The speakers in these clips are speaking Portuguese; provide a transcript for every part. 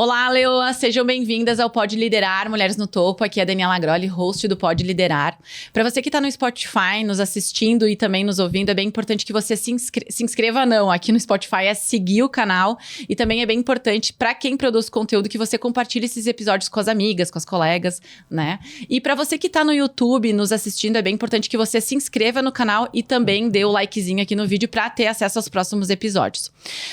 Olá, Leoa! Sejam bem-vindas ao Pode Liderar, Mulheres no Topo. Aqui é a Daniela Grolli, host do Pode Liderar. Para você que está no Spotify, nos assistindo e também nos ouvindo, é bem importante que você se inscreva, não. Aqui no Spotify é seguir o canal. E também é bem importante, para quem produz conteúdo, que você compartilhe esses episódios com as amigas, com as colegas, né? E para você que está no YouTube nos assistindo, é bem importante que você se inscreva no canal e também dê o likezinho aqui no vídeo para ter acesso aos próximos episódios.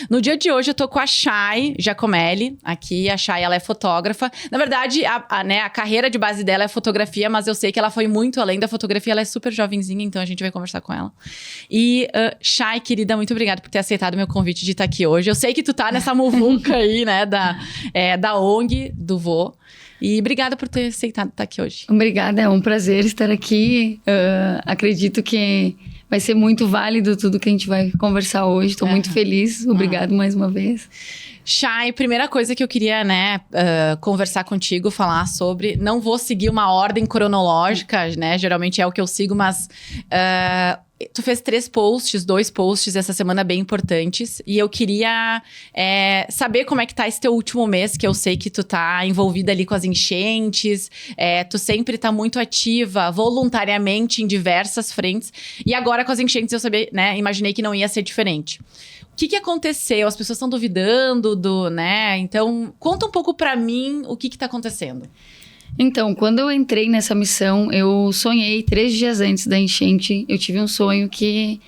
No dia de hoje, eu tô com a Chay Giacomelli aqui. A Chay, ela é fotógrafa. Na verdade, a carreira de base dela é fotografia, mas eu sei que ela foi muito além da fotografia. Ela é super jovenzinha, então a gente vai conversar com ela. E, Chay, querida, muito obrigada por ter aceitado o meu convite de estar aqui hoje. Eu sei que tu tá nessa muvuca aí, né, da ONG, do Vô. E obrigada por ter aceitado estar aqui hoje. Obrigada, é um prazer estar aqui. Acredito que vai ser muito válido tudo que a gente vai conversar hoje. Estou muito feliz. Obrigado mais uma vez. Chay, primeira coisa que eu queria, conversar contigo, falar sobre... Não vou seguir uma ordem cronológica, né? Geralmente é o que eu sigo, mas... Tu fez 2 posts essa semana bem importantes. E eu queria saber como é que tá esse teu último mês, que eu sei que tu tá envolvida ali com as enchentes. Tu sempre tá muito ativa, voluntariamente, em diversas frentes. E agora com as enchentes eu sabia, né? Imaginei que não ia ser diferente. O que aconteceu? As pessoas estão duvidando né? Então, conta um pouco pra mim o que tá acontecendo. Então, quando eu entrei nessa missão, eu sonhei 3 dias antes da enchente. Eu tive um sonho que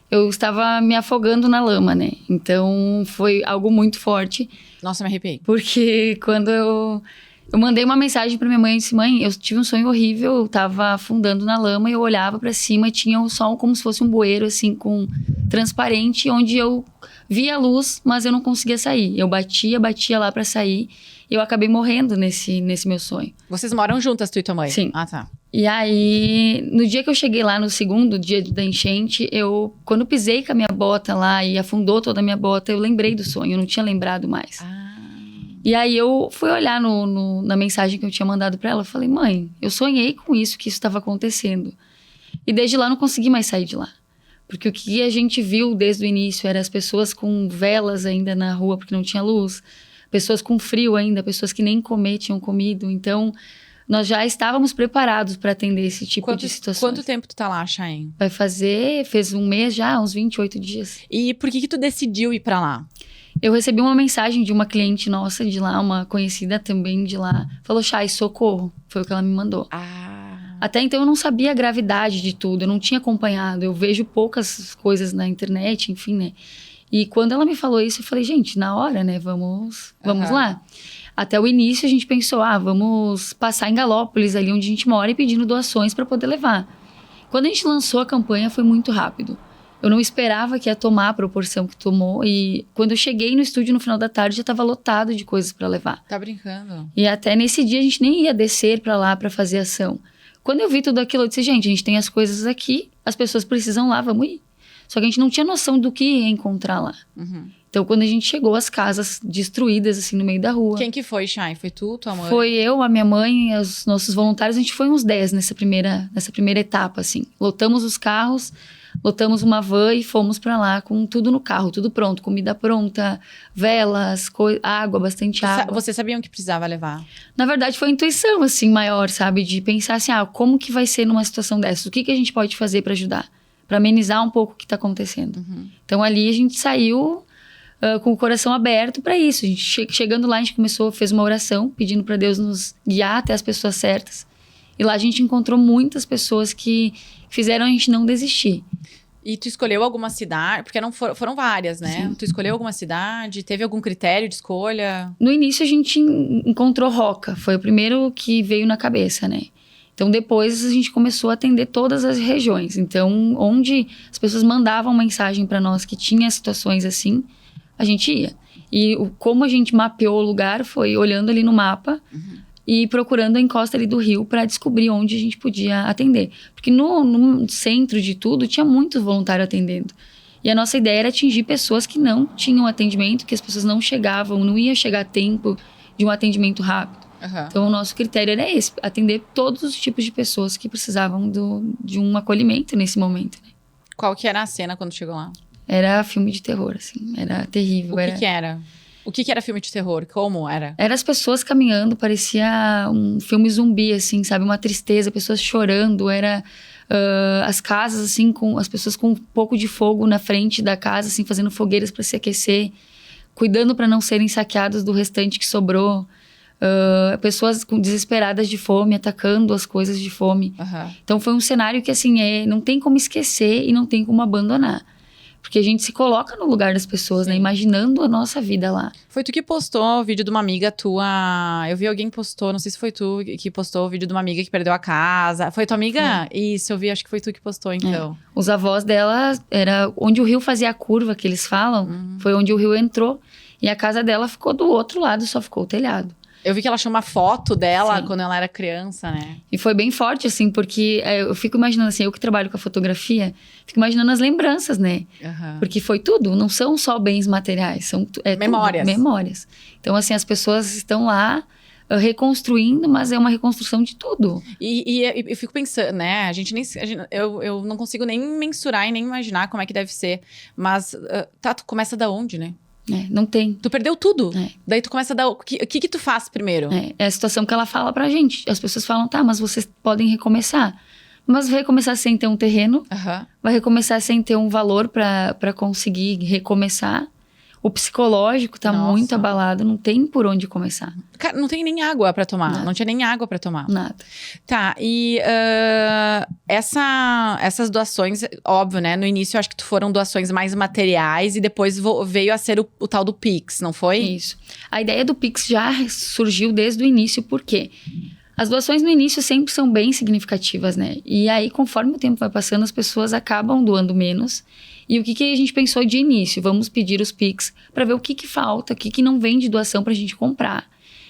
eu estava me afogando na lama, né? Então, foi algo muito forte. Nossa, me arrepiei. Porque quando eu mandei uma mensagem pra minha mãe e disse: mãe, eu tive um sonho horrível, eu tava afundando na lama e eu olhava pra cima e tinha um sol como se fosse um bueiro, assim, transparente, onde eu via a luz, mas eu não conseguia sair. Eu batia lá pra sair. E eu acabei morrendo nesse meu sonho. Vocês moram juntas, tu e tua mãe? Sim. Ah, tá. E aí, no dia que eu cheguei lá, no segundo dia da enchente, quando eu pisei com a minha bota lá e afundou toda a minha bota, eu lembrei do sonho, eu não tinha lembrado mais. E aí eu fui olhar na mensagem que eu tinha mandado pra ela, eu falei: mãe, eu sonhei com isso, que isso estava acontecendo. E desde lá eu não consegui mais sair de lá. Porque o que a gente viu desde o início era as pessoas com velas ainda na rua, porque não tinha luz. Pessoas com frio ainda, pessoas que nem comer tinham comido. Então, nós já estávamos preparados para atender esse tipo de situações. Quanto tempo tu tá lá, Chay? Fez um mês já, uns 28 dias. E por que tu decidiu ir para lá? Eu recebi uma mensagem de uma cliente nossa de lá, uma conhecida também de lá. Falou: Chay, socorro. Foi o que ela me mandou. Até então eu não sabia a gravidade de tudo, eu não tinha acompanhado. Eu vejo poucas coisas na internet, enfim, né? E quando ela me falou isso, eu falei: gente, na hora, né? Vamos lá. Até o início a gente pensou: vamos passar em Galópolis, ali onde a gente mora, e pedindo doações para poder levar. Quando a gente lançou a campanha, foi muito rápido. Eu não esperava que ia tomar a proporção que tomou. E quando eu cheguei no estúdio no final da tarde, já estava lotado de coisas para levar. Tá brincando? E até nesse dia a gente nem ia descer para lá para fazer ação. Quando eu vi tudo aquilo, eu disse: gente, a gente tem as coisas aqui, as pessoas precisam lá, vamos ir. Só que a gente não tinha noção do que ia encontrar lá. Então, quando a gente chegou, as casas destruídas, assim, no meio da rua. Quem que foi, Chay? Foi tu, tua mãe? Foi eu, a minha mãe, os nossos voluntários. A gente foi uns 10 nessa primeira etapa, assim. Lotamos os carros, lotamos uma van e fomos pra lá com tudo no carro, tudo pronto. Comida pronta, velas, água, bastante água. Vocês sabiam que precisava levar? Na verdade, foi a intuição, assim, maior, sabe? De pensar assim: como que vai ser numa situação dessa? O que a gente pode fazer pra ajudar? Para amenizar um pouco o que está acontecendo. Então, ali a gente saiu com o coração aberto para isso. A gente, chegando lá, a gente fez uma oração, pedindo para Deus nos guiar até as pessoas certas. E lá a gente encontrou muitas pessoas que fizeram a gente não desistir. E tu escolheu alguma cidade? Porque não foram várias, né? Sim. Tu escolheu alguma cidade? Teve algum critério de escolha? No início, a gente encontrou Roca. Foi o primeiro que veio na cabeça, né? Então, depois a gente começou a atender todas as regiões. Então, onde as pessoas mandavam mensagem para nós que tinha situações assim, a gente ia. E como a gente mapeou o lugar foi olhando ali no mapa e procurando a encosta ali do rio para descobrir onde a gente podia atender. Porque no centro de tudo tinha muitos voluntários atendendo. E a nossa ideia era atingir pessoas que não tinham atendimento, que as pessoas não chegavam, não ia chegar a tempo de um atendimento rápido. Então, o nosso critério era esse: atender todos os tipos de pessoas que precisavam de um acolhimento nesse momento, né? Qual que era a cena quando chegou lá? Era filme de terror, assim, era terrível. O que era? O que era filme de terror? Como era? Era as pessoas caminhando, parecia um filme zumbi, assim, sabe? Uma tristeza, pessoas chorando, era... as casas, assim, com as pessoas com um pouco de fogo na frente da casa, assim, fazendo fogueiras para se aquecer, cuidando para não serem saqueados do restante que sobrou. Pessoas desesperadas de fome, atacando as coisas de fome. Então foi um cenário que, assim, não tem como esquecer e não tem como abandonar. Porque a gente se coloca no lugar das pessoas, né? Imaginando a nossa vida lá. Foi tu que postou o vídeo de uma amiga tua. Eu vi alguém postou, não sei se foi tu que postou o vídeo de uma amiga que perdeu a casa. Foi tua amiga? Isso, eu vi, acho que foi tu que postou, então. Os avós dela, era onde o rio fazia a curva, que eles falam, foi onde o rio entrou. E a casa dela ficou do outro lado, só ficou o telhado. Eu vi que ela achou uma foto dela quando ela era criança, né? E foi bem forte, assim, porque eu fico imaginando, assim, eu que trabalho com a fotografia, fico imaginando as lembranças, né? Porque foi tudo, não são só bens materiais, são memórias. Tudo, memórias. Então, assim, as pessoas estão lá reconstruindo, mas é uma reconstrução de tudo. E eu fico pensando, né? Eu não consigo nem mensurar e nem imaginar como é que deve ser. Mas, tu começa da onde, né? Não tem. Tu perdeu tudo. Daí tu começa a dar... O que tu faz primeiro? É a situação que ela fala pra gente. As pessoas falam, tá, mas vocês podem recomeçar. Mas vai recomeçar sem ter um terreno. Vai recomeçar sem ter um valor pra conseguir recomeçar. O psicológico tá muito abalado. Não tem por onde começar. Cara, não tem nem água pra tomar. Nada. Não tinha nem água pra tomar. Nada. Tá, e essas doações, óbvio, né? No início, eu acho que foram doações mais materiais e depois veio a ser o tal do Pix, não foi? Isso. A ideia do Pix já surgiu desde o início, por quê? As doações no início sempre são bem significativas, né? E aí, conforme o tempo vai passando, as pessoas acabam doando menos. E o que a gente pensou de início? Vamos pedir os Pix para ver o que falta, o que não vem de doação para a gente comprar.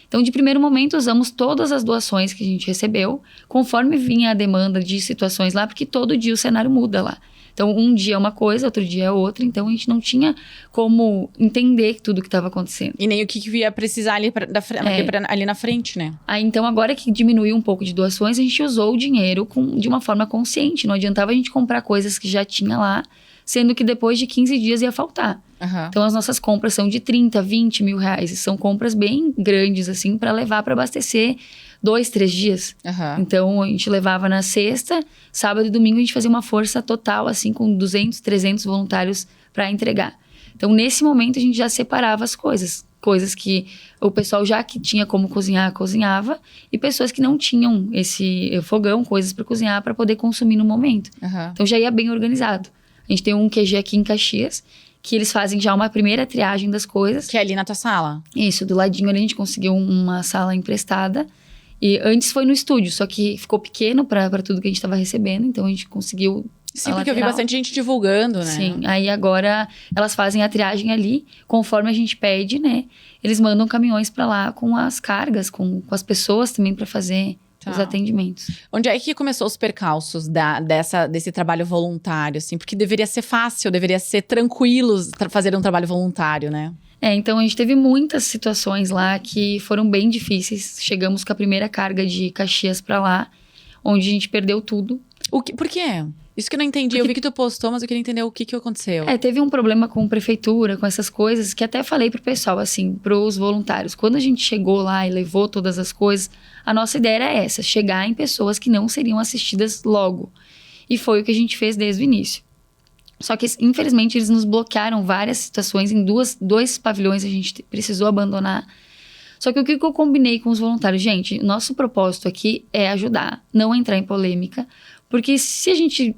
Então, de primeiro momento, usamos todas as doações que a gente recebeu, conforme vinha a demanda de situações lá, porque todo dia o cenário muda lá. Então, um dia é uma coisa, outro dia é outra. Então, a gente não tinha como entender tudo o que estava acontecendo. E nem o que ia precisar ali na frente, né? Aí, então, agora que diminuiu um pouco de doações, a gente usou o dinheiro de uma forma consciente. Não adiantava a gente comprar coisas que já tinha lá, sendo que depois de 15 dias ia faltar. Então, as nossas compras são de 30, 20 mil reais. E são compras bem grandes, assim, para levar para abastecer 2, 3 dias. Então, a gente levava na sexta, sábado e domingo a gente fazia uma força total, assim, com 200, 300 voluntários para entregar. Então, nesse momento, a gente já separava as coisas. Coisas que o pessoal já que tinha como cozinhar, cozinhava. E pessoas que não tinham esse fogão, coisas para cozinhar, para poder consumir no momento. Então, já ia bem organizado. A gente tem um QG aqui em Caxias, que eles fazem já uma primeira triagem das coisas. Que é ali na tua sala? Isso, do ladinho ali a gente conseguiu uma sala emprestada. E antes foi no estúdio, só que ficou pequeno para tudo que a gente estava recebendo. Então a gente conseguiu... Sim, porque eu vi bastante gente divulgando, né? Sim, aí agora elas fazem a triagem ali, conforme a gente pede, né? Eles mandam caminhões para lá com as cargas, com as pessoas também para fazer... os atendimentos. Onde é que começou os percalços desse trabalho voluntário, assim? Porque deveria ser fácil, deveria ser tranquilo fazer um trabalho voluntário, né? Então a gente teve muitas situações lá que foram bem difíceis. Chegamos com a primeira carga de Caxias pra lá, onde a gente perdeu tudo. Por quê? Isso que eu não entendi. Eu vi que tu postou, mas eu queria entender o que aconteceu. Teve um problema com prefeitura, com essas coisas, que até falei pro pessoal, assim, pros voluntários. Quando a gente chegou lá e levou todas as coisas, a nossa ideia era essa, chegar em pessoas que não seriam assistidas logo. E foi o que a gente fez desde o início. Só que, infelizmente, eles nos bloquearam várias situações. Em dois pavilhões a gente precisou abandonar. Só que o que eu combinei com os voluntários? Gente, nosso propósito aqui é ajudar, não entrar em polêmica. Porque se a gente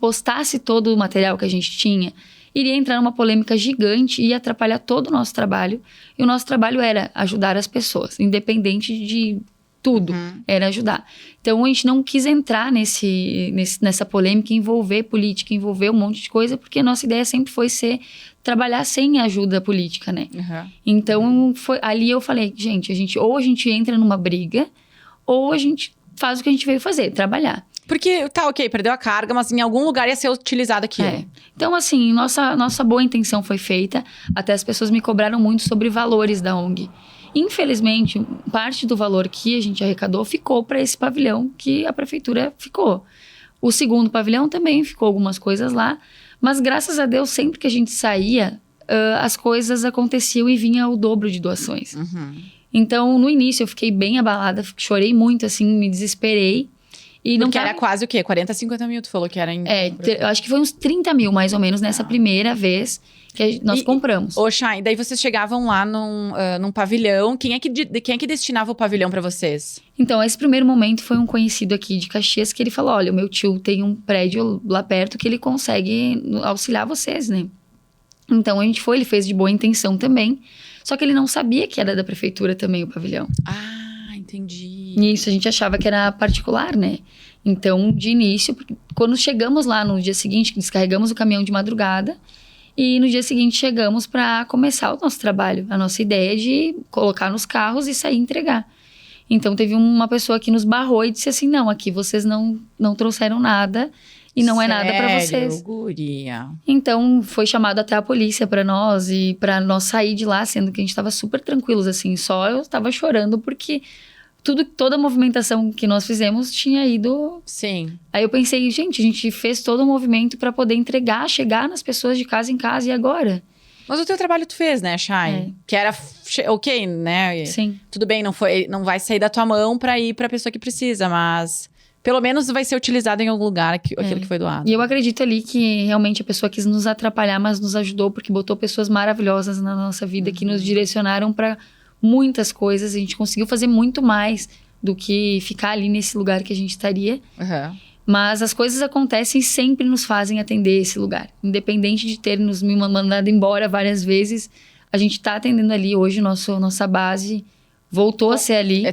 postasse todo o material que a gente tinha, iria entrar numa polêmica gigante e ia atrapalhar todo o nosso trabalho. E o nosso trabalho era ajudar as pessoas, independente de tudo, era ajudar. Então, a gente não quis entrar nessa polêmica, envolver política, envolver um monte de coisa, porque a nossa ideia sempre foi trabalhar sem ajuda política, né? Então, ali eu falei, gente, ou a gente entra numa briga, ou a gente faz o que a gente veio fazer, trabalhar. Porque, ok, perdeu a carga, mas em algum lugar ia ser utilizado aquilo. Então, assim, nossa boa intenção foi feita. Até as pessoas me cobraram muito sobre valores da ONG. Infelizmente, parte do valor que a gente arrecadou ficou para esse pavilhão que a prefeitura ficou. O segundo pavilhão também ficou algumas coisas lá. Mas, graças a Deus, sempre que a gente saía, as coisas aconteciam e vinha o dobro de doações. Então, no início, eu fiquei bem abalada, chorei muito, assim, me desesperei. E Porque era quase o quê? 40, 50 mil, tu falou que era em... eu acho que foi uns 30 mil, mais ou menos, nessa primeira vez que nós compramos. Ô, Chay, daí vocês chegavam lá num pavilhão. Quem é que destinava o pavilhão pra vocês? Então, esse primeiro momento foi um conhecido aqui de Caxias que ele falou, olha, o meu tio tem um prédio lá perto que ele consegue auxiliar vocês, né? Então, a gente foi, ele fez de boa intenção também. Só que ele não sabia que era da prefeitura também o pavilhão. Ah, entendi. Nisso, a gente achava que era particular, né? Então, de início, quando chegamos lá no dia seguinte, descarregamos o caminhão de madrugada. E no dia seguinte chegamos para começar o nosso trabalho. A nossa ideia é de colocar nos carros e sair entregar. Então, teve uma pessoa que nos barrou e disse assim, não, aqui vocês não trouxeram nada e não é nada para vocês. Guria. Então, foi chamado até a polícia para nós e para nós sair de lá, sendo que a gente estava super tranquilos, assim. Só eu estava chorando porque toda a movimentação que nós fizemos tinha ido... Sim. Aí eu pensei, gente, a gente fez todo o movimento para poder entregar, chegar nas pessoas de casa em casa, e agora? Mas o teu trabalho tu fez, né, Chay? Que era ok, né? Sim. Tudo bem, não vai sair da tua mão pra ir pra pessoa que precisa, mas pelo menos vai ser utilizado em algum lugar aquilo que foi doado. E eu acredito ali que realmente a pessoa quis nos atrapalhar, mas nos ajudou, porque botou pessoas maravilhosas na nossa vida que nos direcionaram para muitas coisas. A gente conseguiu fazer muito mais do que ficar ali nesse lugar que a gente estaria. Mas as coisas acontecem e sempre nos fazem atender esse lugar. Independente de ter nos me mandado embora várias vezes, a gente tá atendendo ali hoje, nossa base voltou a ser ali.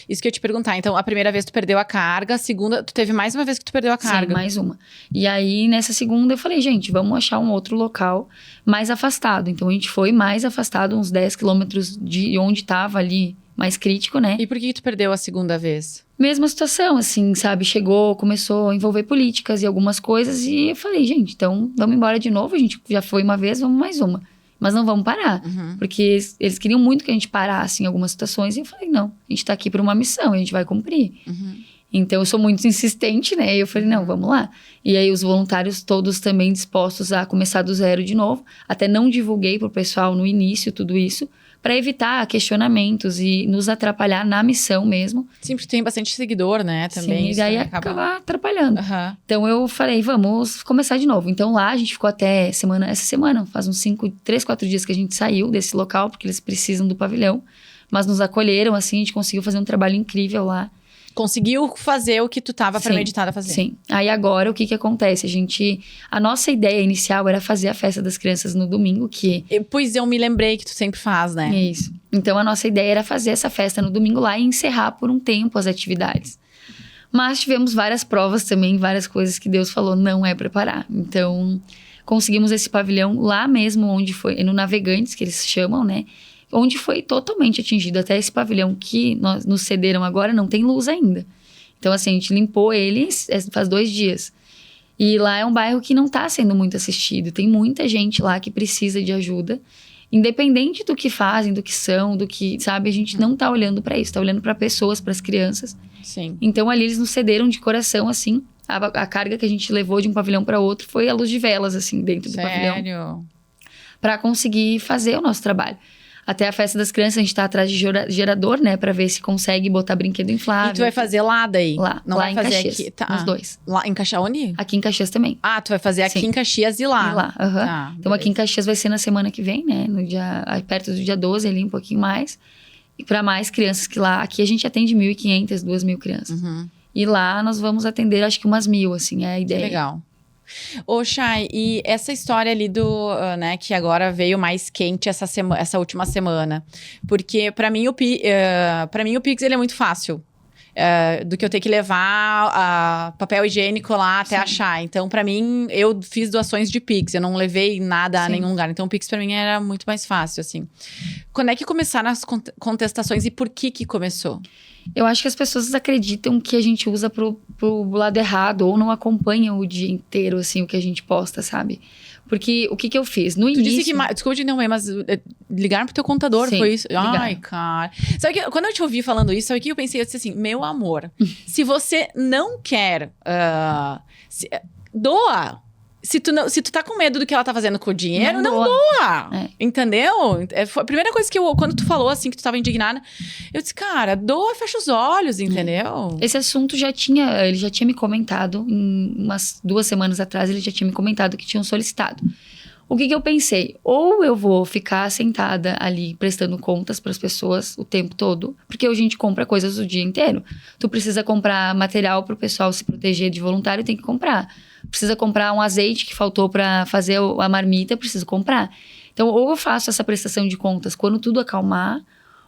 Isso que eu ia te perguntar. Então, a primeira vez tu perdeu a carga, a segunda, tu teve mais uma vez que tu perdeu a carga. Sim, mais uma. E aí, nessa segunda, eu falei, gente, vamos achar um outro local mais afastado. Então, a gente foi mais afastado, uns 10 quilômetros de onde tava ali, mais crítico, né? E por que tu perdeu a segunda vez? Mesma situação, assim, sabe? Começou a envolver políticas e algumas coisas. E eu falei, gente, então vamos embora de novo. A gente já foi uma vez, vamos mais uma. Mas não vamos parar. Porque eles queriam muito que a gente parasse em algumas situações. E eu falei, não, a gente tá aqui por uma missão, a gente vai cumprir. Então, eu sou muito insistente, né? E eu falei, não, vamos lá. E aí, os voluntários todos também dispostos a começar do zero de novo. Até não divulguei pro pessoal no início tudo isso, para evitar questionamentos e nos atrapalhar na missão mesmo. Sim, porque tem bastante seguidor, né? Também. Sim, e aí acaba atrapalhando. Então, eu falei, vamos começar de novo. Então, lá a gente ficou até essa semana, faz uns 3, 4 dias que a gente saiu desse local, porque eles precisam do pavilhão. Mas nos acolheram, assim, a gente conseguiu fazer um trabalho incrível lá. Conseguiu fazer o que tu estava premeditado a fazer. Sim. Aí agora, o que acontece? A nossa ideia inicial era fazer a festa das crianças no domingo, Pois eu me lembrei que tu sempre faz, né? Isso. Então, a nossa ideia era fazer essa festa no domingo lá e encerrar por um tempo as atividades. Mas tivemos várias provas também, várias coisas que Deus falou, não é preparar. Então, conseguimos esse pavilhão lá mesmo, onde foi, no Navegantes, que eles chamam, né? Onde foi totalmente atingido. Até esse pavilhão que nos cederam agora não tem luz ainda. Então, assim, a gente limpou ele faz 2 dias. E lá é um bairro que não está sendo muito assistido. Tem muita gente lá que precisa de ajuda. Independente do que fazem, do que são, do que, sabe? A gente não está olhando para isso. Está olhando para pessoas, para as crianças. Sim. Então, ali eles nos cederam de coração, assim. A carga que a gente levou de um pavilhão para outro foi a luz de velas, assim, dentro do pavilhão. Sério? Para conseguir fazer o nosso trabalho. Até a festa das crianças, a gente tá atrás de gerador, né? Pra ver se consegue botar brinquedo inflável. E tu vai fazer lá daí? Lá. Não lá vai em fazer Caxias, aqui? Tá. Nos dois. Lá em Caxias, onde? Aqui em Caxias também. Ah, tu vai fazer aqui em Caxias e lá. E lá, Tá, então, aqui em Caxias vai ser na semana que vem, né? Perto do dia 12, ali, um pouquinho mais. E pra mais crianças que lá... Aqui a gente atende 1.500, 2.000 crianças. E lá nós vamos atender, acho que umas 1.000, assim, é a ideia. Que legal. Ô, Chay, e essa história ali né, que agora veio mais quente essa última semana. Porque pra mim o Pix, ele é muito fácil. Do que eu ter que levar papel higiênico lá até achar. Então, pra mim, eu fiz doações de Pix. Eu não levei nada a nenhum lugar. Então, o Pix pra mim era muito mais fácil, assim. Quando é que começaram as contestações e por que começou? Eu acho que as pessoas acreditam que a gente usa pro lado errado ou não acompanham o dia inteiro, assim, o que a gente posta, sabe? Porque o que eu fiz? No início... Disse que... Desculpa te interromper, mas ligaram pro teu contador, foi isso? Ligaram. Ai, cara. Sabe que quando eu te ouvi falando isso, sabe o que eu pensei? Eu disse assim, meu amor, se você não quer... doa! Se tu tá com medo do que ela tá fazendo com o dinheiro, não Não doa. É. Entendeu? Foi a primeira coisa que quando tu falou assim, que tu tava indignada, eu disse, cara, doa, fecha os olhos, entendeu? Esse assunto ele já tinha me comentado, umas 2 semanas atrás, ele já tinha me comentado que tinham solicitado. O que eu pensei? Ou eu vou ficar sentada ali prestando contas para as pessoas o tempo todo, porque hoje a gente compra coisas o dia inteiro. Tu precisa comprar material para o pessoal se proteger de voluntário, tem que comprar. Precisa comprar um azeite que faltou para fazer a marmita, preciso comprar. Então, ou eu faço essa prestação de contas quando tudo acalmar,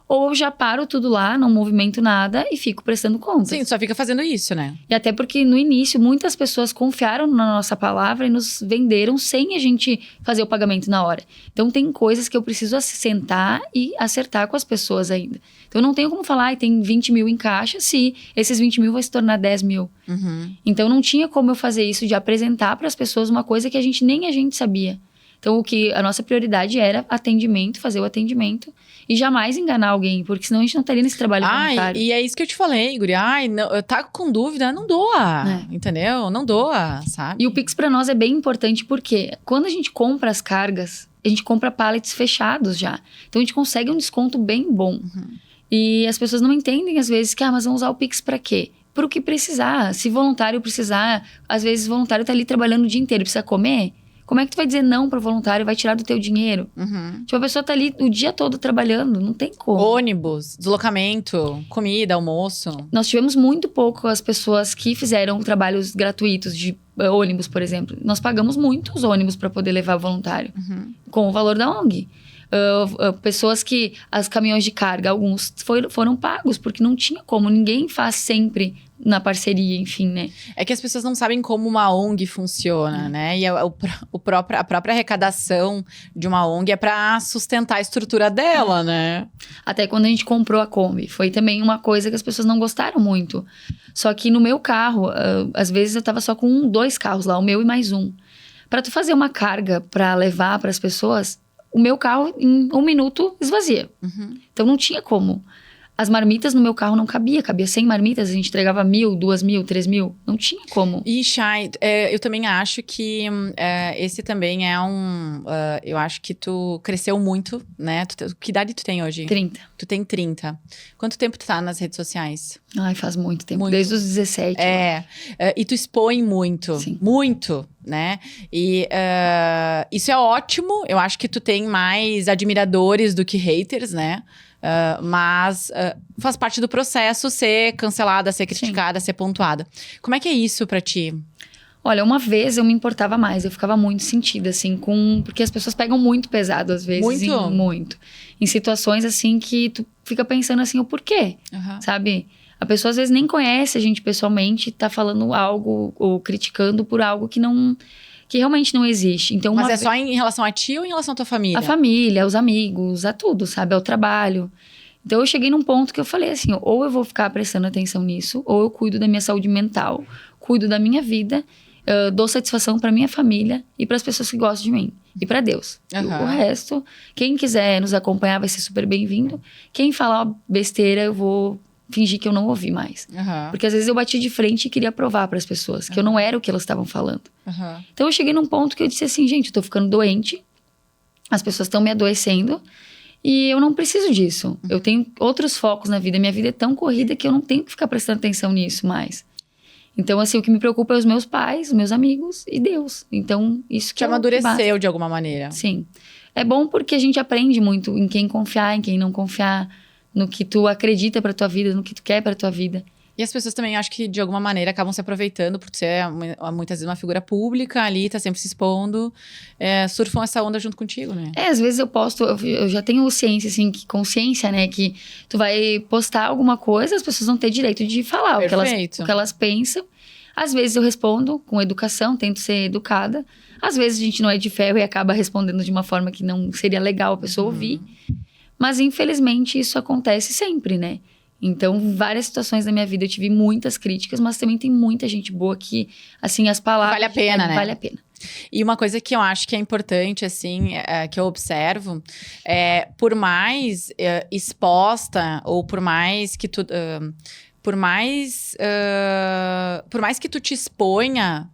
ou eu já paro tudo lá, não movimento nada e fico prestando contas. Sim, só fica fazendo isso, né? E até porque no início muitas pessoas confiaram na nossa palavra e nos venderam sem a gente fazer o pagamento na hora. Então tem coisas que eu preciso sentar e acertar com as pessoas ainda. Então eu não tenho como falar, tem 20 mil em caixa, se esses 20 mil vai se tornar 10 mil. Uhum. Então não tinha como eu fazer isso de apresentar para as pessoas uma coisa que nem a gente sabia. Então a nossa prioridade era atendimento, fazer o atendimento e jamais enganar alguém, porque senão a gente não estaria nesse trabalho voluntário. E é isso que eu te falei, Guri. Tá com dúvida, não doa, entendeu? Não doa, sabe? E o Pix para nós é bem importante porque quando a gente compra as cargas, a gente compra pallets fechados já. Então a gente consegue um desconto bem bom. Uhum. E as pessoas não entendem às vezes que, mas vamos usar o Pix para quê? Para o que precisar. Se voluntário precisar, às vezes o voluntário tá ali trabalhando o dia inteiro, precisa comer. Como é que tu vai dizer não pro voluntário e vai tirar do teu dinheiro? Uhum. Tipo, a pessoa tá ali o dia todo trabalhando, não tem como. Ônibus, deslocamento, comida, almoço. Nós tivemos muito pouco as pessoas que fizeram trabalhos gratuitos de ônibus, por exemplo. Nós pagamos muitos ônibus para poder levar voluntário, com o valor da ONG. Pessoas que, as caminhões de carga, alguns foram pagos, porque não tinha como, ninguém faz sempre na parceria, enfim, né? É que as pessoas não sabem como uma ONG funciona, né? E a própria arrecadação de uma ONG é para sustentar a estrutura dela, né? Até quando a gente comprou a Kombi, foi também uma coisa que as pessoas não gostaram muito. Só que no meu carro, às vezes eu tava só com 2 carros lá, o meu e mais um. Para tu fazer uma carga para levar para as pessoas, o meu carro em 1 minuto esvazia. Uhum. Então não tinha como. As marmitas no meu carro não cabia 100 marmitas, a gente entregava 1.000, 2.000, 3.000, não tinha como. E, Chay, eu também acho que esse também é eu acho que tu cresceu muito, né? Que idade tu tem hoje? 30. Tu tem 30. Quanto tempo tu tá nas redes sociais? Ai, faz muito tempo, Muito. desde os 17. E tu expõe muito, Sim. muito, né? E isso é ótimo, eu acho que tu tem mais admiradores do que haters, né? Mas faz parte do processo ser cancelada, ser criticada, ser pontuada. Como é que é isso pra ti? Olha, uma vez eu me importava mais, eu ficava muito sentida, assim, porque as pessoas pegam muito pesado, às vezes. Muito? Muito. Em situações, assim, que tu fica pensando, assim, o porquê, sabe? A pessoa, às vezes, nem conhece a gente pessoalmente, tá falando algo, ou criticando por algo que realmente não existe. Então, Mas só em relação a ti ou em relação à tua família? A família, aos amigos, a tudo, sabe? Ao trabalho. Então, eu cheguei num ponto que eu falei assim, ou eu vou ficar prestando atenção nisso, ou eu cuido da minha saúde mental, cuido da minha vida, dou satisfação pra minha família e pras pessoas que gostam de mim. E pra Deus. O resto, quem quiser nos acompanhar vai ser super bem-vindo. Quem falar besteira, eu vou fingir que eu não ouvi mais. Porque às vezes eu bati de frente e queria provar para as pessoas que eu não era o que elas estavam falando. Então eu cheguei num ponto que eu disse assim, gente, eu tô ficando doente, as pessoas estão me adoecendo e eu não preciso disso. Eu tenho outros focos na vida, minha vida é tão corrida que eu não tenho que ficar prestando atenção nisso mais. Então, assim, o que me preocupa é os meus pais, os meus amigos e Deus. Então, isso que te amadureceu de alguma maneira. Sim. É bom porque a gente aprende muito em quem confiar, em quem não confiar, no que tu acredita pra tua vida, no que tu quer pra tua vida. E as pessoas também, acho que de alguma maneira acabam se aproveitando por ser muitas vezes uma figura pública ali, tá sempre se expondo, surfam essa onda junto contigo, né? Às vezes eu posto, eu já tenho ciência, assim, consciência, né, que tu vai postar alguma coisa, as pessoas vão ter direito de falar o que elas pensam. Às vezes eu respondo com educação, tento ser educada. Às vezes a gente não é de ferro e acaba respondendo de uma forma que não seria legal a pessoa ouvir. Mas, infelizmente, isso acontece sempre, né? Então, várias situações da minha vida eu tive muitas críticas, mas também tem muita gente boa que, assim, as palavras... Vale a pena, né? Vale a pena. E uma coisa que eu acho que é importante, assim, que eu observo, por mais exposta, ou por mais que tu... por mais que tu te exponha,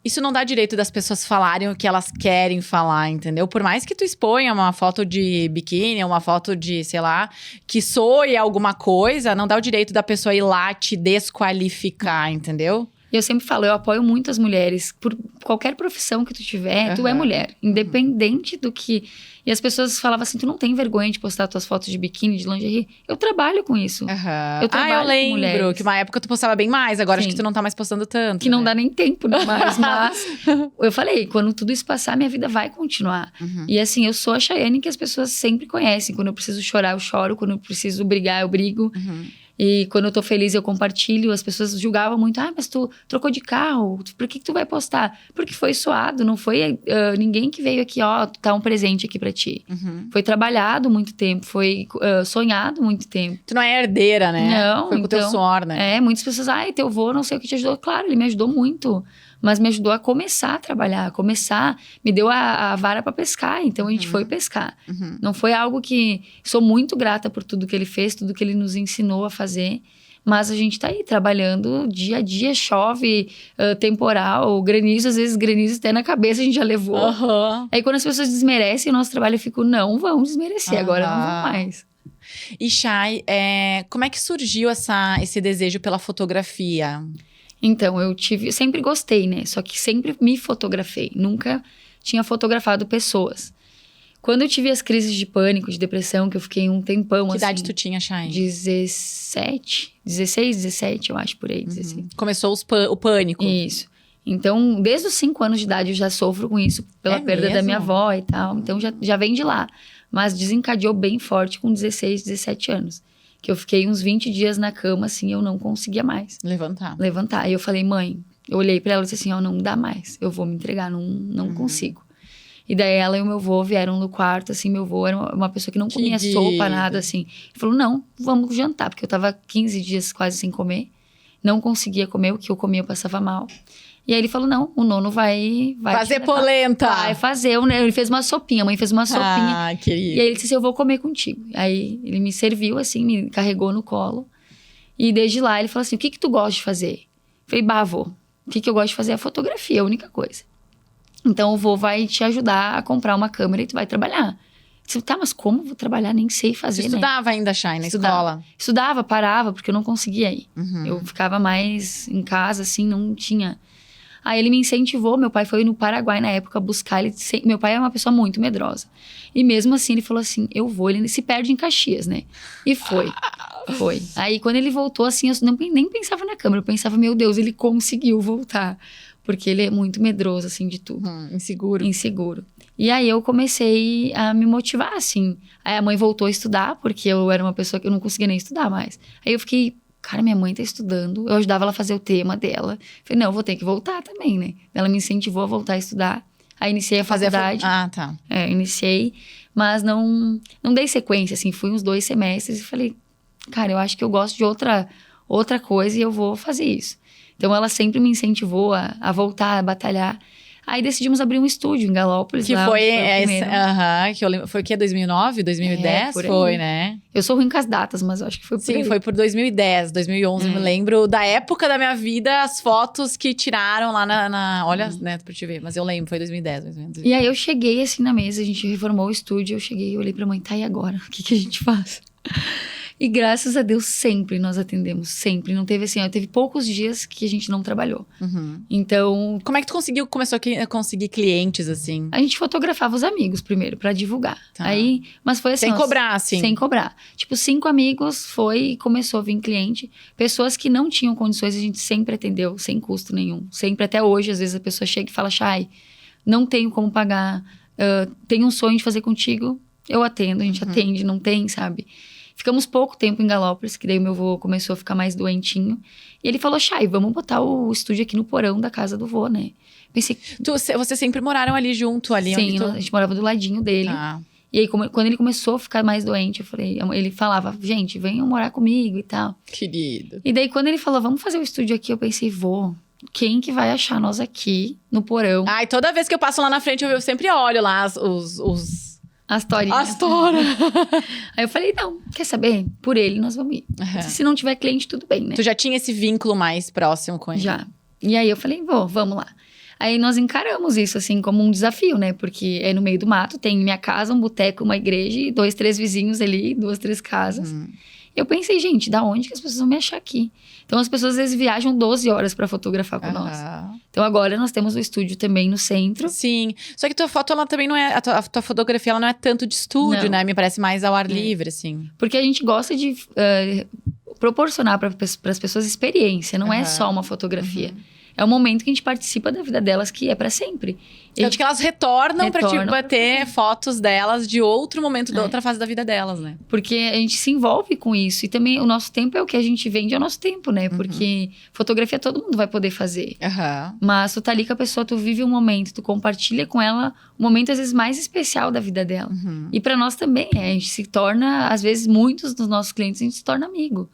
Isso não dá direito das pessoas falarem o que elas querem falar, entendeu? Por mais que tu exponha uma foto de biquíni, uma foto de, sei lá, que soe alguma coisa, não dá o direito da pessoa ir lá te desqualificar, entendeu? E eu sempre falo, eu apoio muito as mulheres. Por qualquer profissão que tu tiver, tu é mulher. Independente do que... E as pessoas falavam assim, tu não tem vergonha de postar tuas fotos de biquíni, de lingerie? Eu trabalho com isso. Eu trabalho eu lembro com mulheres. que uma época tu postava bem mais, agora Sim. acho que tu não tá mais postando tanto. Que não dá nem tempo mais, mas... Eu falei, quando tudo isso passar, minha vida vai continuar. E assim, eu sou a Chayane que as pessoas sempre conhecem. Quando eu preciso chorar, eu choro. Quando eu preciso brigar, eu brigo. E quando eu tô feliz, eu compartilho. As pessoas julgavam muito. Ah, mas tu trocou de carro. Por que tu vai postar? Porque foi suado. Não foi ninguém que veio aqui, ó, tá um presente aqui pra ti. Foi trabalhado muito tempo. Foi sonhado muito tempo. Tu não é herdeira, né? Não, foi com o teu suor, né? Muitas pessoas, teu avô não sei o que te ajudou. Claro, ele me ajudou muito. Mas me ajudou a começar a trabalhar, me deu a vara para pescar, então a gente foi pescar. Não foi algo que... Sou muito grata por tudo que ele fez, tudo que ele nos ensinou a fazer, mas a gente tá aí trabalhando dia a dia, chove, temporal, granizo, às vezes granizo até na cabeça a gente já levou. Aí quando as pessoas desmerecem o nosso trabalho, eu fico, não vamos desmerecer, agora não vamos mais. E Chay, como é que surgiu esse desejo pela fotografia? Então, eu sempre gostei, né? Só que sempre me fotografei. Nunca tinha fotografado pessoas. Quando eu tive as crises de pânico, de depressão, que eu fiquei um tempão, Que assim... idade tu tinha, Chay? 16, 17, eu acho, por aí. 16. Começou o pânico. Isso. Então, desde os 5 anos de idade, eu já sofro com isso. Pela perda da minha avó e tal. Então, já vem de lá. Mas desencadeou bem forte com 16, 17 anos. Que eu fiquei uns 20 dias na cama, assim, eu não conseguia mais. Levantar. Aí eu falei, mãe, eu olhei pra ela e disse assim, não dá mais. Eu vou me entregar, não consigo. E daí ela e o meu avô vieram no quarto, assim, meu avô era uma pessoa que não comia sopa, nada, assim. Ele falou, não, vamos jantar, porque eu tava 15 dias quase sem comer. Não conseguia comer, o que eu comia eu passava mal. E aí ele falou, não, o nono vai fazer polenta. Vai fazer, ele fez uma sopinha, a mãe fez uma sopinha. Ah, querido. E aí ele disse assim, eu vou comer contigo. Aí ele me serviu assim, me carregou no colo. E desde lá ele falou assim, o que tu gosta de fazer? Eu falei, vô, o que eu gosto de fazer é a fotografia, a única coisa. Então o vô vai te ajudar a comprar uma câmera e tu vai trabalhar. Eu disse, tá, mas como vou trabalhar? Nem sei fazer, Você estudava ainda, Chay, na escola? Estudava, parava, porque eu não conseguia ir. Eu ficava mais em casa, assim, não tinha... Aí ele me incentivou, meu pai foi no Paraguai na época buscar, meu pai é uma pessoa muito medrosa. E mesmo assim ele falou assim, eu vou, ele se perde em Caxias, né? E foi. Aí quando ele voltou assim, eu nem pensava na câmera, eu pensava, meu Deus, ele conseguiu voltar. Porque ele é muito medroso, assim, de tudo. Inseguro. E aí eu comecei a me motivar, assim. Aí a mãe voltou a estudar, porque eu era uma pessoa que eu não conseguia nem estudar mais. Aí eu fiquei... Cara, minha mãe tá estudando. Eu ajudava ela a fazer o tema dela. Falei, não, eu vou ter que voltar também, né? Ela me incentivou a voltar a estudar. Aí iniciei a faculdade. Tá. Iniciei. Mas não dei sequência, assim. Fui uns 2 semestres e falei, cara, eu acho que eu gosto de outra coisa e eu vou fazer isso. Então, ela sempre me incentivou a voltar, a batalhar. Aí decidimos abrir um estúdio em Galópolis. Que lá, foi que eu lembro, foi o quê? 2009, 2010? Foi, né? Eu sou ruim com as datas, mas eu acho que foi por aí. Sim, foi por 2010, 2011. Me lembro da época da minha vida, as fotos que tiraram lá olha, né, pra te ver. Mas eu lembro, foi 2010. E aí eu cheguei assim na mesa, a gente reformou o estúdio. Eu cheguei e olhei pra mãe, tá, e agora? O que a gente faz? E graças a Deus, sempre nós atendemos, sempre. Não teve assim, teve poucos dias que a gente não trabalhou. Então... Como é que tu começou a conseguir clientes, assim? A gente fotografava os amigos primeiro, pra divulgar. Tá. Aí, mas foi assim... Sem cobrar, assim? Sem cobrar. Tipo, 5 amigos e começou a vir cliente. Pessoas que não tinham condições, a gente sempre atendeu, sem custo nenhum. Sempre, até hoje, às vezes a pessoa chega e fala, Chay, não tenho como pagar, tenho um sonho de fazer contigo, eu atendo, a gente atende, não tem, sabe? Ficamos pouco tempo em Galópolis, que daí o meu avô começou a ficar mais doentinho. E ele falou, Chay, vamos botar o estúdio aqui no porão da casa do vô, né? Pensei... Vocês sempre moraram ali junto? Sim, a gente morava do ladinho dele. Ah. E aí, quando ele começou a ficar mais doente, ele falava, gente, venham morar comigo e tal. Querido. E daí, quando ele falou, vamos fazer o estúdio aqui, eu pensei, vô, quem que vai achar nós aqui no porão? Ai, toda vez que eu passo lá na frente, eu sempre olho lá As torinhas. As toras. Aí eu falei, não, quer saber? Por ele nós vamos ir. Se não tiver cliente, tudo bem, né? Tu já tinha esse vínculo mais próximo com ele? Já. E aí eu falei, vamos lá. Aí nós encaramos isso, assim, como um desafio, né? Porque é no meio do mato, tem minha casa, um boteco, uma igreja e 2, 3 vizinhos ali, 2, 3 casas. Eu pensei, gente, da onde que as pessoas vão me achar aqui? Então, as pessoas às vezes viajam 12 horas pra fotografar com nós. Então, agora nós temos o estúdio também no centro. Sim. Só que tua foto, ela também não é... A tua fotografia, ela não é tanto de estúdio, Não. né? Me parece mais ao ar livre, assim. Porque a gente gosta de proporcionar para as pessoas experiência. Não é só uma fotografia. É um momento que a gente participa da vida delas, que é pra sempre. Tanto que elas retornam pra Retornam tipo, ter fotos delas de outro momento, da outra fase da vida delas, né? Porque a gente se envolve com isso. E também o nosso tempo é o que a gente vende, é o nosso tempo, né? Porque fotografia todo mundo vai poder fazer. Mas tu tá ali com a pessoa, tu vive um momento, tu compartilha com ela um momento, às vezes, mais especial da vida dela. E pra nós também, a gente se torna, às vezes, muitos dos nossos clientes, a gente se torna amigo.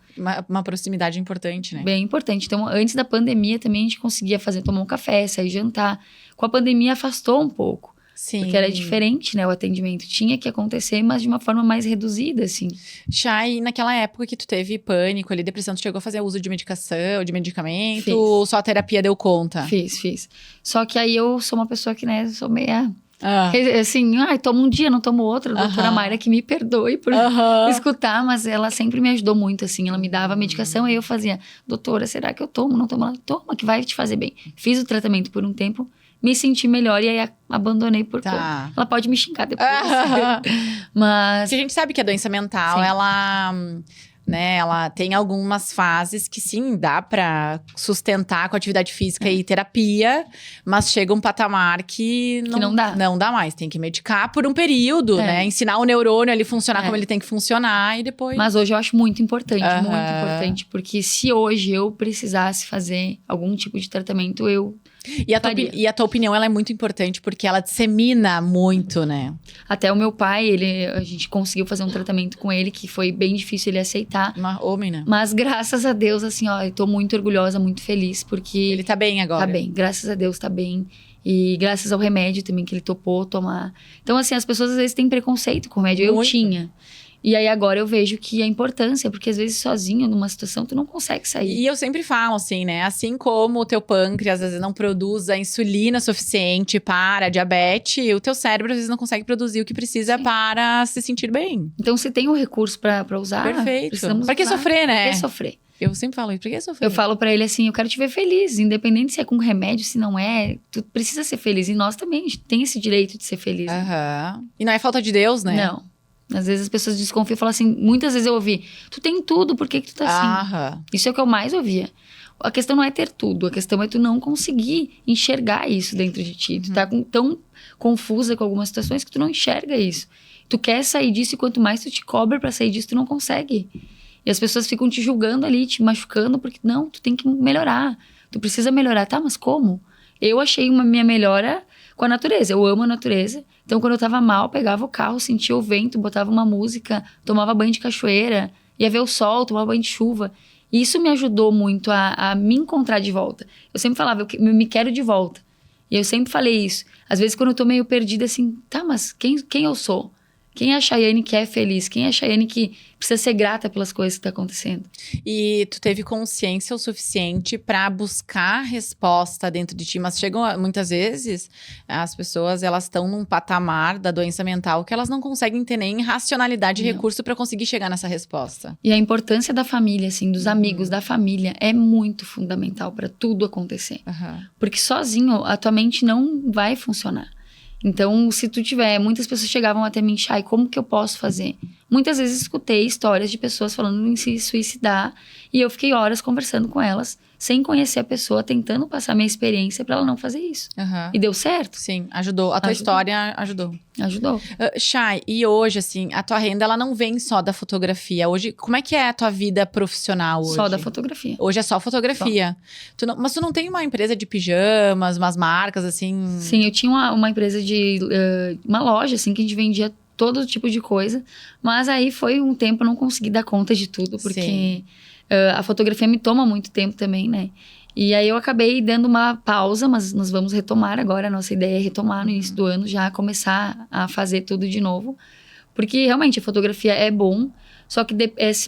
Uma proximidade importante, né? Bem importante. Então, antes da pandemia também a gente conseguia tomar um café, sair jantar. Com a pandemia afastou um pouco. Sim. Porque era diferente, né? O atendimento tinha que acontecer, mas de uma forma mais reduzida, assim. Chay, naquela época que tu teve pânico ali, depressão, tu chegou a fazer uso de medicação, de medicamento? Ou só a terapia deu conta? Fiz. Só que aí eu sou uma pessoa que, né, sou meia... Assim, tomo um dia, não tomo outro. A doutora Mayra que me perdoe por escutar, mas ela sempre me ajudou muito, assim. Ela me dava medicação, aí eu fazia, doutora, será que eu tomo? Não tomo? Ela, toma, que vai te fazer bem. Fiz o tratamento por um tempo, me senti melhor e aí abandonei por conta. Ela pode me xingar depois. Mas... Porque a gente sabe que a doença mental, ela tem algumas fases que sim, dá pra sustentar com atividade física e terapia, mas chega um patamar que não dá. Não dá mais, tem que medicar por um período, né? Ensinar o neurônio ali funcionar como ele tem que funcionar e depois... Mas hoje eu acho muito importante, porque se hoje eu precisasse fazer algum tipo de tratamento, eu... E a tua opinião, ela é muito importante, porque ela dissemina muito, né? Até o meu pai, a gente conseguiu fazer um tratamento com ele, que foi bem difícil ele aceitar. Homem, né? Mas graças a Deus, assim, eu tô muito orgulhosa, muito feliz, porque... Ele tá bem agora? Tá bem, graças a Deus tá bem. E graças ao remédio também, que ele topou tomar. Então, assim, as pessoas às vezes têm preconceito com o remédio. Eu tinha. E aí agora eu vejo que a importância, porque às vezes sozinho numa situação tu não consegue sair. E eu sempre falo assim, né? Assim como o teu pâncreas às vezes não produz a insulina suficiente para a diabetes, o teu cérebro às vezes não consegue produzir o que precisa para se sentir bem. Então se tem o recurso pra usar, perfeito. Pra que sofrer, né? Pra que sofrer? Eu sempre falo isso, pra que sofrer? Eu falo pra ele assim, eu quero te ver feliz, independente se é com remédio, se não é, tu precisa ser feliz. E nós também, a gente tem esse direito de ser feliz. Né? E não é falta de Deus, né? Não. Às vezes as pessoas desconfiam e falam assim, muitas vezes eu ouvi, tu tem tudo, por que tu tá assim? Isso é o que eu mais ouvia. A questão não é ter tudo, a questão é tu não conseguir enxergar isso dentro de ti. Tu tá tão confusa com algumas situações que tu não enxerga isso. Tu quer sair disso e quanto mais tu te cobra pra sair disso, tu não consegue. E as pessoas ficam te julgando ali, te machucando, porque não, tu tem que melhorar. Tu precisa melhorar, tá? Mas como? Eu achei uma minha melhora com a natureza. Eu amo a natureza. Então, quando eu tava mal, pegava o carro, sentia o vento, botava uma música, tomava banho de cachoeira, ia ver o sol, tomava banho de chuva. E isso me ajudou muito a me encontrar de volta. Eu sempre falava, eu me quero de volta. E eu sempre falei isso. Às vezes, quando eu tô meio perdida, assim, tá, mas quem eu sou? Quem é a Chayane que é feliz? Quem é a Chayane que precisa ser grata pelas coisas que tá acontecendo? E tu teve consciência o suficiente pra buscar resposta dentro de ti, mas chegam muitas vezes, as pessoas, elas estão num patamar da doença mental que elas não conseguem ter nem racionalidade e recurso pra conseguir chegar nessa resposta. E a importância da família, assim, dos amigos, da família, é muito fundamental pra tudo acontecer. Porque sozinho, a tua mente não vai funcionar. Então, se tu tiver... Muitas pessoas chegavam até mim, Chay, como que eu posso fazer? Muitas vezes escutei histórias de pessoas falando em se suicidar. E eu fiquei horas conversando com elas, sem conhecer a pessoa, tentando passar minha experiência pra ela não fazer isso. E deu certo. Sim, ajudou. A tua história ajudou. Ajudou. Chay, e hoje, assim, a tua renda, ela não vem só da fotografia. Hoje, como é que é a tua vida profissional hoje? Só da fotografia. Hoje é só fotografia. Só. Mas tu não tem uma empresa de pijamas, umas marcas, assim? Sim, eu tinha uma empresa de... uma loja, assim, que a gente vendia todo tipo de coisa. Mas aí foi um tempo, eu não consegui dar conta de tudo, porque a fotografia me toma muito tempo também, né? E aí eu acabei dando uma pausa, mas nós vamos retomar agora. A nossa ideia é retomar no início do ano, já começar a fazer tudo de novo. Porque realmente a fotografia é bom, só que,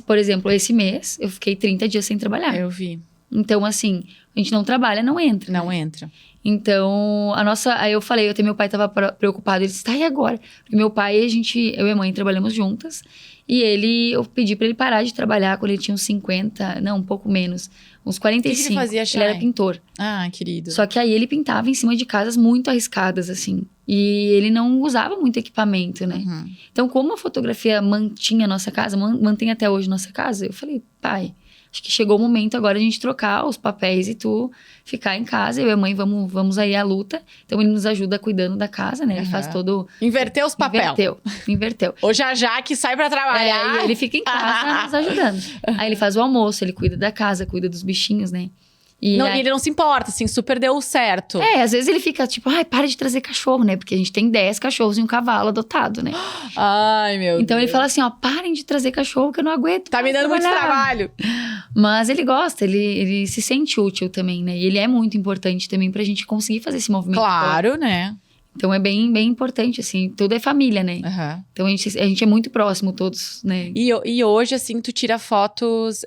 por exemplo, esse mês eu fiquei 30 dias sem trabalhar. Eu vi. Então, assim, a gente não trabalha, não entra. Não né? entra. Então, aí eu falei, até meu pai tava preocupado, ele disse, tá, e agora? Porque meu pai, eu e a mãe trabalhamos juntas, e eu pedi pra ele parar de trabalhar quando ele tinha uns 50, não, um pouco menos, uns 45. O que ele fazia, Chay? Ele era pintor. Ah, querido. Só que aí ele pintava em cima de casas muito arriscadas, assim, e ele não usava muito equipamento, né? Uhum. Então, como a fotografia mantinha a nossa casa, mantém até hoje nossa casa, eu falei, pai, acho que chegou o momento agora a gente trocar os papéis e tu ficar em casa. Eu e a mãe vamos aí à luta. Então, ele nos ajuda cuidando da casa, né? Ele faz todo... Inverteu os papéis. Inverteu. Ou já que sai pra trabalhar. E ele fica em casa nos ajudando. Aí ele faz o almoço, ele cuida da casa, cuida dos bichinhos, né? E ele não se importa, assim, super deu certo. às vezes ele fica tipo, ai, para de trazer cachorro, né? Porque a gente tem 10 cachorros e um cavalo adotado, né? Ai, meu Deus. Então ele fala assim, ó, parem de trazer cachorro que eu não aguento. Tá me dando muito trabalho. Mas ele gosta, ele se sente útil também, né? E ele é muito importante também pra gente conseguir fazer esse movimento. Claro, né? Então é bem, bem importante, assim. Tudo é família, né? Uhum. Então a gente é muito próximo todos, né? E hoje, assim, tu tira fotos...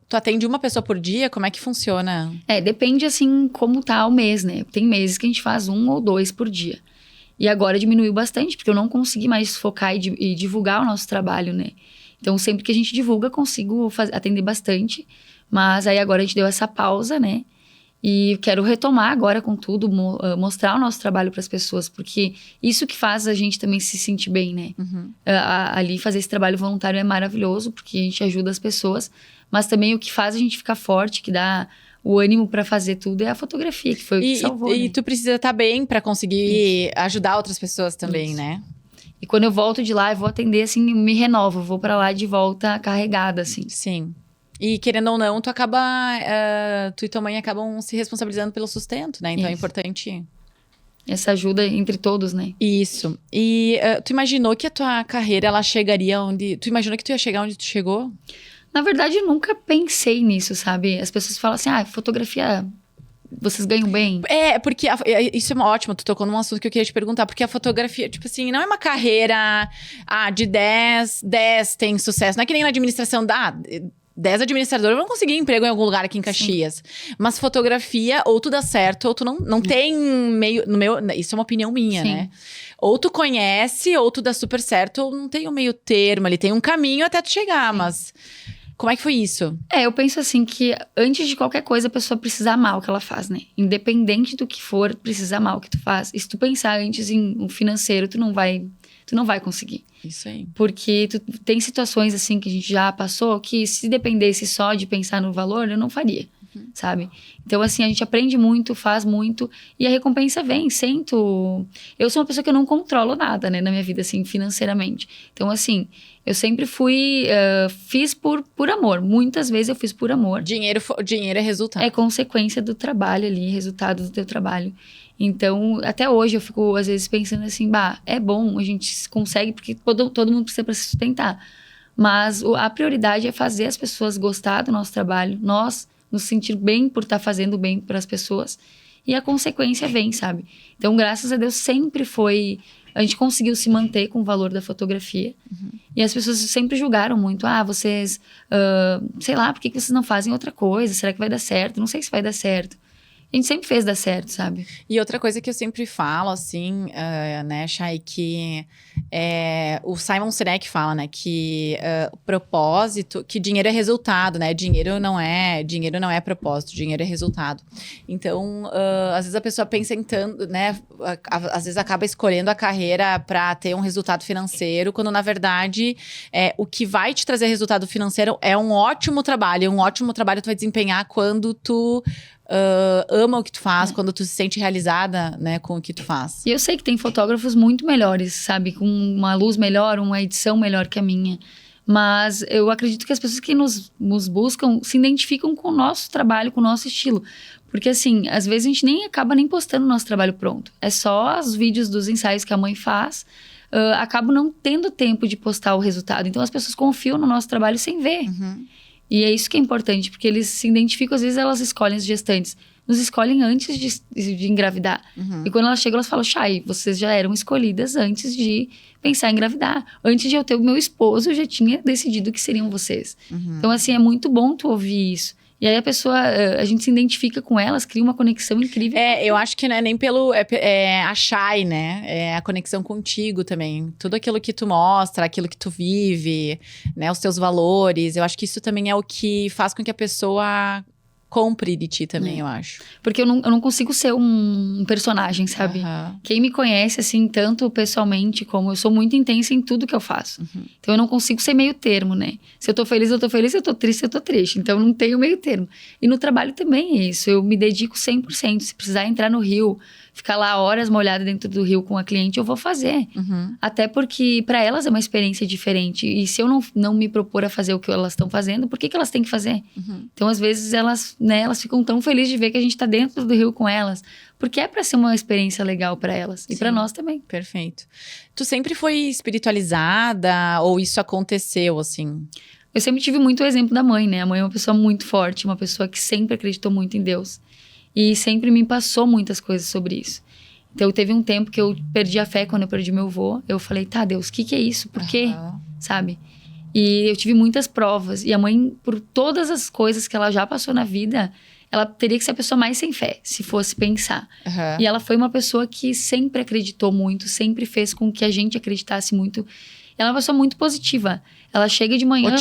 tu atende uma pessoa por dia? Como é que funciona? Depende, assim, como tá o mês, né? Tem meses que a gente faz 1 ou 2 por dia. E agora diminuiu bastante, porque eu não consegui mais focar e divulgar o nosso trabalho, né? Então, sempre que a gente divulga, consigo atender bastante. Mas aí agora a gente deu essa pausa, né? E quero retomar agora com tudo, mostrar o nosso trabalho para as pessoas, porque isso que faz a gente também se sentir bem, né? Uhum. Ali fazer esse trabalho voluntário é maravilhoso, porque a gente ajuda as pessoas, mas também o que faz a gente ficar forte, que dá o ânimo para fazer tudo, é a fotografia, que foi o que salvou, E né? tu precisa estar bem para conseguir ajudar outras pessoas também, né? E quando eu volto de lá, eu vou atender, assim, me renovo, vou para lá de volta carregada, assim. Sim. E querendo ou não, tu e tua mãe acabam se responsabilizando pelo sustento, né? Então é importante... Essa ajuda entre todos, né? Isso. E tu imaginou que a tua carreira, ela chegaria onde... Tu imaginou que tu ia chegar onde tu chegou? Na verdade, eu nunca pensei nisso, sabe? As pessoas falam assim, fotografia... Vocês ganham bem? Porque isso é ótimo, tu tocou num assunto que eu queria te perguntar, porque a fotografia, tipo assim, não é uma carreira de 10 tem sucesso. Não é que nem na administração 10 administradores vão conseguir emprego em algum lugar aqui em Caxias. Sim. Mas fotografia, ou tu dá certo, ou tu não tem meio... Isso é uma opinião minha, Sim. né? Ou tu conhece, ou tu dá super certo, ou não tem um meio termo ali. Tem um caminho até tu chegar, Sim. mas... Como é que foi isso? Eu penso assim que antes de qualquer coisa a pessoa precisa amar o que ela faz, né? Independente do que for, precisa amar o que tu faz. E se tu pensar antes em um financeiro, tu não vai conseguir. Isso aí. Porque tem situações assim que a gente já passou que se dependesse só de pensar no valor, eu não faria, sabe? Então assim, a gente aprende muito, faz muito e a recompensa vem. Eu sou uma pessoa que eu não controlo nada, né, na minha vida, assim, financeiramente. Então assim, eu sempre fiz por amor. Muitas vezes eu fiz por amor. Dinheiro é resultado. É consequência do trabalho ali, resultado do teu trabalho. Então, até hoje eu fico, às vezes, pensando assim, é bom, a gente consegue, porque todo mundo precisa para se sustentar. Mas a prioridade é fazer as pessoas gostar do nosso trabalho, nós nos sentir bem por estar fazendo bem para as pessoas. E a consequência vem, sabe? Então, graças a Deus, sempre foi... A gente conseguiu se manter com o valor da fotografia. Uhum. E as pessoas sempre julgaram muito. vocês... sei lá, por que vocês não fazem outra coisa? Será que vai dar certo? Não sei se vai dar certo. A gente sempre fez dar certo, sabe? E outra coisa que eu sempre falo, assim, né, Chay, que o Simon Sinek fala, né, que o propósito, que dinheiro é resultado, né? Dinheiro não é propósito, dinheiro é resultado. Então, às vezes a pessoa pensa em tanto, né? Às vezes acaba escolhendo a carreira para ter um resultado financeiro, quando na verdade o que vai te trazer resultado financeiro é um ótimo trabalho. E um ótimo trabalho tu vai desempenhar quando tu ama o que tu faz, quando tu se sente realizada, né, com o que tu faz. E eu sei que tem fotógrafos muito melhores, sabe? Com uma luz melhor, uma edição melhor que a minha. Mas eu acredito que as pessoas que nos buscam se identificam com o nosso trabalho, com o nosso estilo. Porque assim, às vezes a gente acaba nem postando o nosso trabalho pronto. É só os vídeos dos ensaios que a mãe faz. Acabo não tendo tempo de postar o resultado. Então as pessoas confiam no nosso trabalho sem ver. Uhum. E é isso que é importante, porque eles se identificam, às vezes elas escolhem as gestantes. Nos escolhem antes de engravidar. Uhum. E quando elas chegam, elas falam, Chay, vocês já eram escolhidas antes de pensar em engravidar. Antes de eu ter o meu esposo, eu já tinha decidido que seriam vocês. Uhum. Então, assim, é muito bom tu ouvir isso. E aí a pessoa, a gente se identifica com elas, cria uma conexão incrível. Eu acho que não é nem pelo a Chay, né? É a conexão contigo também. Tudo aquilo que tu mostra, aquilo que tu vive, né? Os teus valores. Eu acho que isso também é o que faz com que a pessoa compre de ti também, eu acho. Porque eu não consigo ser um personagem, sabe? Quem me conhece, assim, tanto pessoalmente como... Eu sou muito intensa em tudo que eu faço. Então, eu não consigo ser meio termo, né? Se eu tô feliz, eu tô feliz. Se eu tô triste, eu tô triste. Então, eu não tenho meio termo. E no trabalho também é isso. Eu me dedico 100%. Se precisar entrar no rio, ficar lá horas molhada dentro do rio com a cliente, eu vou fazer. Até porque, para elas, é uma experiência diferente. E se eu não me propor a fazer o que elas estão fazendo, por que elas têm que fazer? Então, às vezes, elas ficam tão felizes de ver que a gente tá dentro do rio com elas. Porque é para ser uma experiência legal para elas. E para nós também. Perfeito. Tu sempre foi espiritualizada ou isso aconteceu, assim? Eu sempre tive muito o exemplo da mãe, né? A mãe é uma pessoa muito forte, uma pessoa que sempre acreditou muito em Deus. E sempre me passou muitas coisas sobre isso. Então, teve um tempo que eu perdi a fé quando eu perdi meu avô. Eu falei, tá, Deus, o que é isso? Por quê? Sabe? E eu tive muitas provas. E a mãe, por todas as coisas que ela já passou na vida, ela teria que ser a pessoa mais sem fé, se fosse pensar. E ela foi uma pessoa que sempre acreditou muito, sempre fez com que a gente acreditasse muito. Ela é uma pessoa muito positiva. Ela chega de manhã...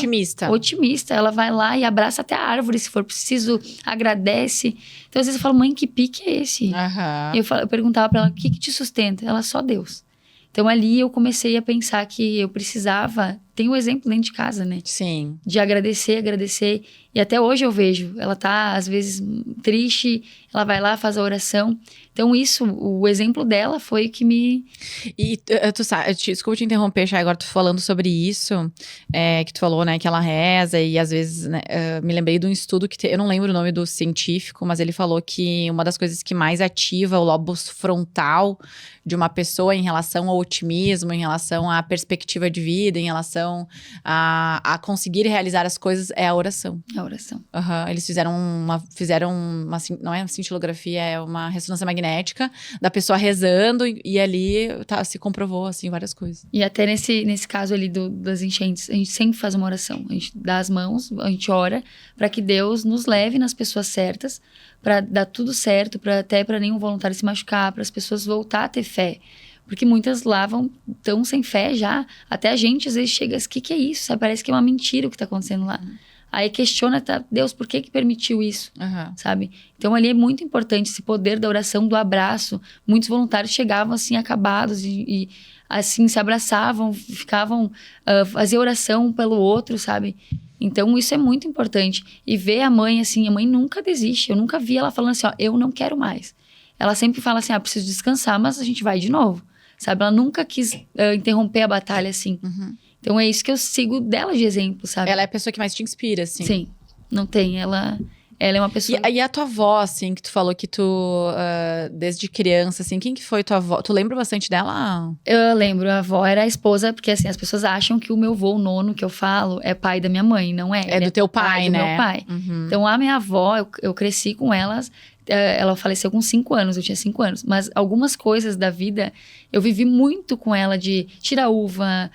Otimista. Ela vai lá e abraça até a árvore, se for preciso, agradece. Então, às vezes eu falo, mãe, que pique é esse? E eu perguntava pra ela, o que te sustenta? Ela, só Deus. Então, ali eu comecei a pensar que eu precisava... Tem um exemplo dentro de casa, né? Sim. De agradecer. E até hoje eu vejo. Ela tá, às vezes, triste. Ela vai lá, faz a oração. Então, o exemplo dela foi que me... E tu sabe, desculpa te interromper, Chay, agora tu falando sobre isso, que tu falou, né, que ela reza e às vezes, né, me lembrei de um estudo que, eu não lembro o nome do científico, mas ele falou que uma das coisas que mais ativa o lobo frontal de uma pessoa em relação ao otimismo, em relação à perspectiva de vida, em relação a conseguir realizar as coisas é a oração. A oração. Eles fizeram uma, não é uma cintilografia, é uma ressonância magnética da pessoa rezando e ali se comprovou, assim, várias coisas. E até nesse caso ali das enchentes, a gente sempre faz uma oração. A gente dá as mãos, a gente ora para que Deus nos leve nas pessoas certas, para dar tudo certo, até para nenhum voluntário se machucar, para as pessoas voltar a ter fé. Porque muitas lá tão sem fé já. Até a gente, às vezes, chega, o que é isso? Sabe? Parece que é uma mentira o que está acontecendo lá. Aí questiona, Deus, por que permitiu isso? Sabe? Então, ali é muito importante esse poder da oração, do abraço. Muitos voluntários chegavam, assim, acabados e assim, se abraçavam, ficavam... faziam oração um pelo outro, sabe? Então, isso é muito importante. E ver a mãe, assim, a mãe nunca desiste. Eu nunca vi ela falando assim, eu não quero mais. Ela sempre fala assim, preciso descansar, mas a gente vai de novo. Sabe? Ela nunca quis interromper a batalha, assim. Então, é isso que eu sigo dela de exemplo, sabe? Ela é a pessoa que mais te inspira, assim. Sim. Não tem. Ela é uma pessoa... E a tua avó, assim, que tu falou que tu... desde criança, assim, quem que foi tua avó? Tu lembra bastante dela? Eu lembro. A avó era a esposa... Porque, assim, as pessoas acham que o meu avô, o nono que eu falo, é pai da minha mãe. Não é. É do teu pai, né? Do meu pai. Então, a minha avó, eu cresci com elas... Ela faleceu com 5 anos, eu tinha 5 anos. Mas algumas coisas da vida, eu vivi muito com ela de tirar uva,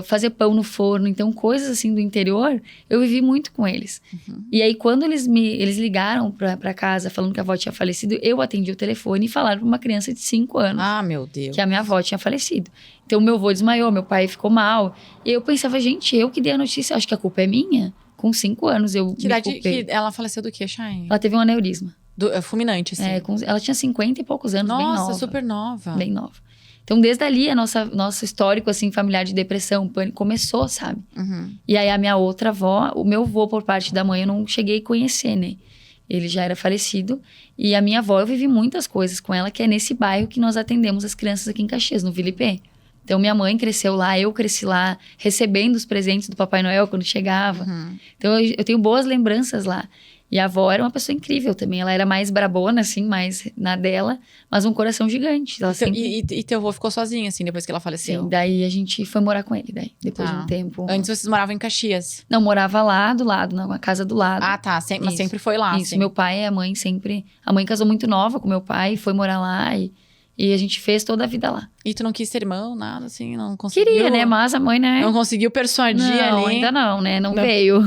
fazer pão no forno. Então, coisas assim do interior, eu vivi muito com eles. E aí, quando eles ligaram pra casa falando que a avó tinha falecido, eu atendi o telefone e falaram pra uma criança de 5 anos. Meu Deus. Que a minha avó tinha falecido. Então, meu avô desmaiou, meu pai ficou mal. E eu pensava, gente, eu que dei a notícia, acho que a culpa é minha. Com 5 anos, eu que idade que ela faleceu do quê, Chay? Ela teve um aneurisma. Fulminante, assim. Ela tinha 50 e poucos anos, bem nova. Nossa, super nova. Bem nova. Então, desde ali, nosso histórico, assim, familiar de depressão, pânico, começou, sabe? E aí, a minha outra avó, o meu avô, por parte da mãe, eu não cheguei a conhecer, né? Ele já era falecido. E a minha avó, eu vivi muitas coisas com ela, que é nesse bairro que nós atendemos as crianças aqui em Caxias, no Vila Ipê. Então, minha mãe cresceu lá, eu cresci lá, recebendo os presentes do Papai Noel quando chegava. Então, eu tenho boas lembranças lá. E a avó era uma pessoa incrível também. Ela era mais brabona, assim, mais na dela, mas um coração gigante. Ela e teu avô ficou sozinho, assim, depois que ela faleceu? Sim, daí a gente foi morar com ele, depois de um tempo. Antes vocês moravam em Caxias? Não, morava lá do lado, na casa do lado. Mas sempre foi lá, Isso, assim. Meu pai e a mãe sempre... A mãe casou muito nova com meu pai, foi morar lá E a gente fez toda a vida lá. E tu não quis ser irmão, nada assim? Não conseguiu? Queria, né? Mas a mãe, né? Não conseguiu persuadir Não, ali? ainda não, né? Não veio.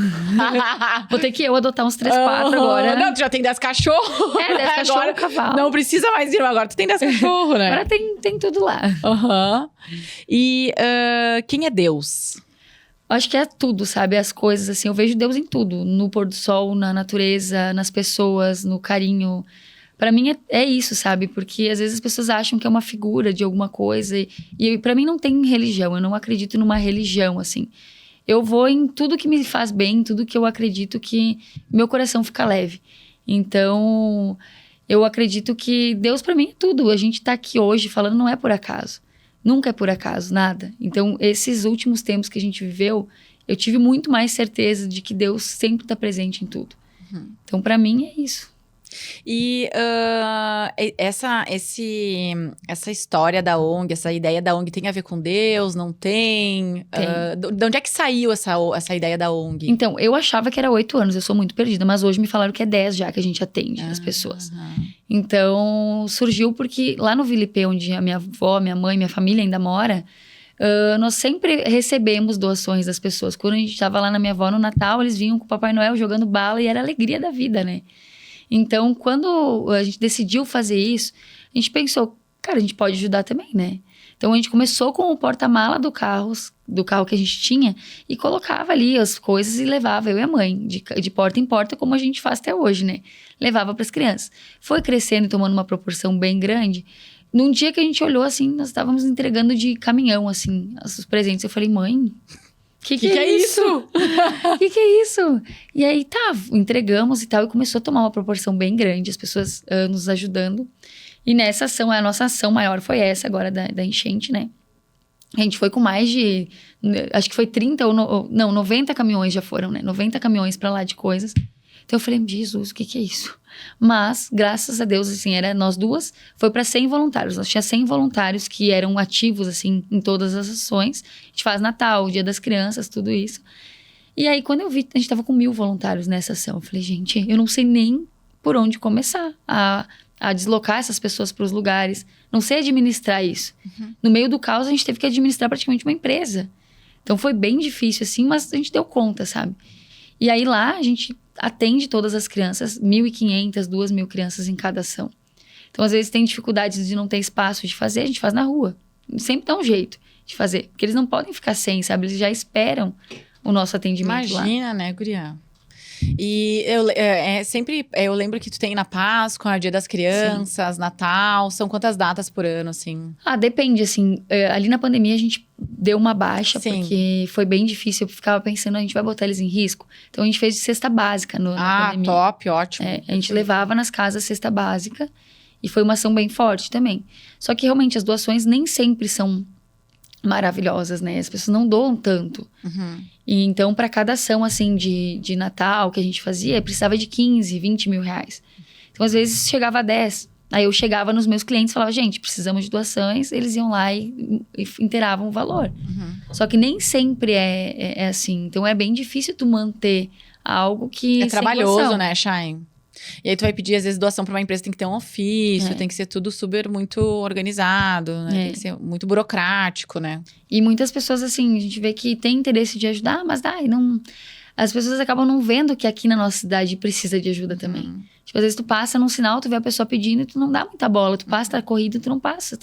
Vou ter que eu adotar uns 3, 4 agora. Não, tu já tem 10 cachorros. 10 cachorros, cavalo. Não precisa mais ir, agora tu tem 10 cachorros, né? Agora tem tudo lá. E quem é Deus? Acho que é tudo, sabe? As coisas, assim. Eu vejo Deus em tudo. No pôr do sol, na natureza, nas pessoas, no carinho. Pra mim é isso, sabe? Porque às vezes as pessoas acham que é uma figura de alguma coisa. E pra mim não tem religião. Eu não acredito numa religião, assim. Eu vou em tudo que me faz bem, tudo que eu acredito que meu coração fica leve. Então, eu acredito que Deus pra mim é tudo. A gente tá aqui hoje falando não é por acaso. Nunca é por acaso, nada. Então, esses últimos tempos que a gente viveu, eu tive muito mais certeza de que Deus sempre tá presente em tudo. Então, pra mim é isso. E essa história da ONG, essa ideia da ONG tem a ver com Deus? Não tem? De onde é que saiu essa ideia da ONG? Então, eu achava que era 8 anos, eu sou muito perdida, mas hoje me falaram que é 10 já que a gente atende as pessoas. Então, surgiu porque lá no Vilipê, onde a minha avó, minha mãe, minha família ainda mora, nós sempre recebemos doações das pessoas. Quando a gente estava lá na minha avó no Natal, eles vinham com o Papai Noel jogando bala e era a alegria da vida, né? Então, quando a gente decidiu fazer isso, a gente pensou, cara, a gente pode ajudar também, né? Então, a gente começou com o porta-mala do carro que a gente tinha e colocava ali as coisas e levava, eu e a mãe, de porta em porta, como a gente faz até hoje, né? Levava para as crianças. Foi crescendo e tomando uma proporção bem grande. Num dia que a gente olhou, assim, nós estávamos entregando de caminhão, assim, os presentes. Eu falei, mãe... Que é isso? Que é isso? E aí, entregamos e tal, e começou a tomar uma proporção bem grande, as pessoas nos ajudando. E nessa ação, a nossa ação maior foi essa agora da enchente, né? A gente foi com mais de, acho que foi 90 caminhões já foram, né? 90 caminhões pra lá de coisas. Então eu falei, Jesus, o que é isso? Mas, graças a Deus, assim, era nós duas, foi para 100 voluntários. Nós tinha 100 voluntários que eram ativos, assim, em todas as ações. A gente faz Natal, Dia das Crianças, tudo isso. E aí, quando eu vi, a gente tava com 1000 voluntários nessa ação. Eu falei, gente, eu não sei nem por onde começar a deslocar essas pessoas para os lugares. Não sei administrar isso. No meio do caos, a gente teve que administrar praticamente uma empresa. Então, foi bem difícil, assim, mas a gente deu conta, sabe? E aí, lá, a gente atende todas as crianças, 1.500, 2.000 crianças em cada ação. Então, às vezes, tem dificuldades de não ter espaço de fazer, a gente faz na rua. Sempre dá um jeito de fazer. Porque eles não podem ficar sem, sabe? Eles já esperam o nosso atendimento lá. Imagina, né, guria? E eu lembro que tu tem na Páscoa, Dia das Crianças, Natal. São quantas datas por ano, assim? Depende, assim. Ali na pandemia a gente deu uma baixa, porque foi bem difícil. Eu ficava pensando, a gente vai botar eles em risco. Então a gente fez de cesta básica na pandemia. Top, ótimo. A gente levava nas casas cesta básica. E foi uma ação bem forte também. Só que realmente as doações nem sempre são maravilhosas, né? As pessoas não doam tanto. E então, para cada ação, assim, de Natal que a gente fazia, precisava de 15, 20 mil reais. Então, às vezes, chegava a 10. Aí eu chegava nos meus clientes e falava, gente, precisamos de doações. Eles iam lá e inteiravam o valor. Só que nem sempre é assim. Então, é bem difícil tu manter algo que... É trabalhoso, né, Chay? E aí tu vai pedir, às vezes, doação para uma empresa, tem que ter um ofício, tem que ser tudo muito organizado, né? Tem que ser muito burocrático, né? E muitas pessoas, assim, a gente vê que tem interesse de ajudar, mas não... As pessoas acabam não vendo que aqui na nossa cidade precisa de ajuda também. Tipo, às vezes tu passa num sinal, tu vê a pessoa pedindo e tu não dá muita bola. Tu passa, tá corrida, tu não passa.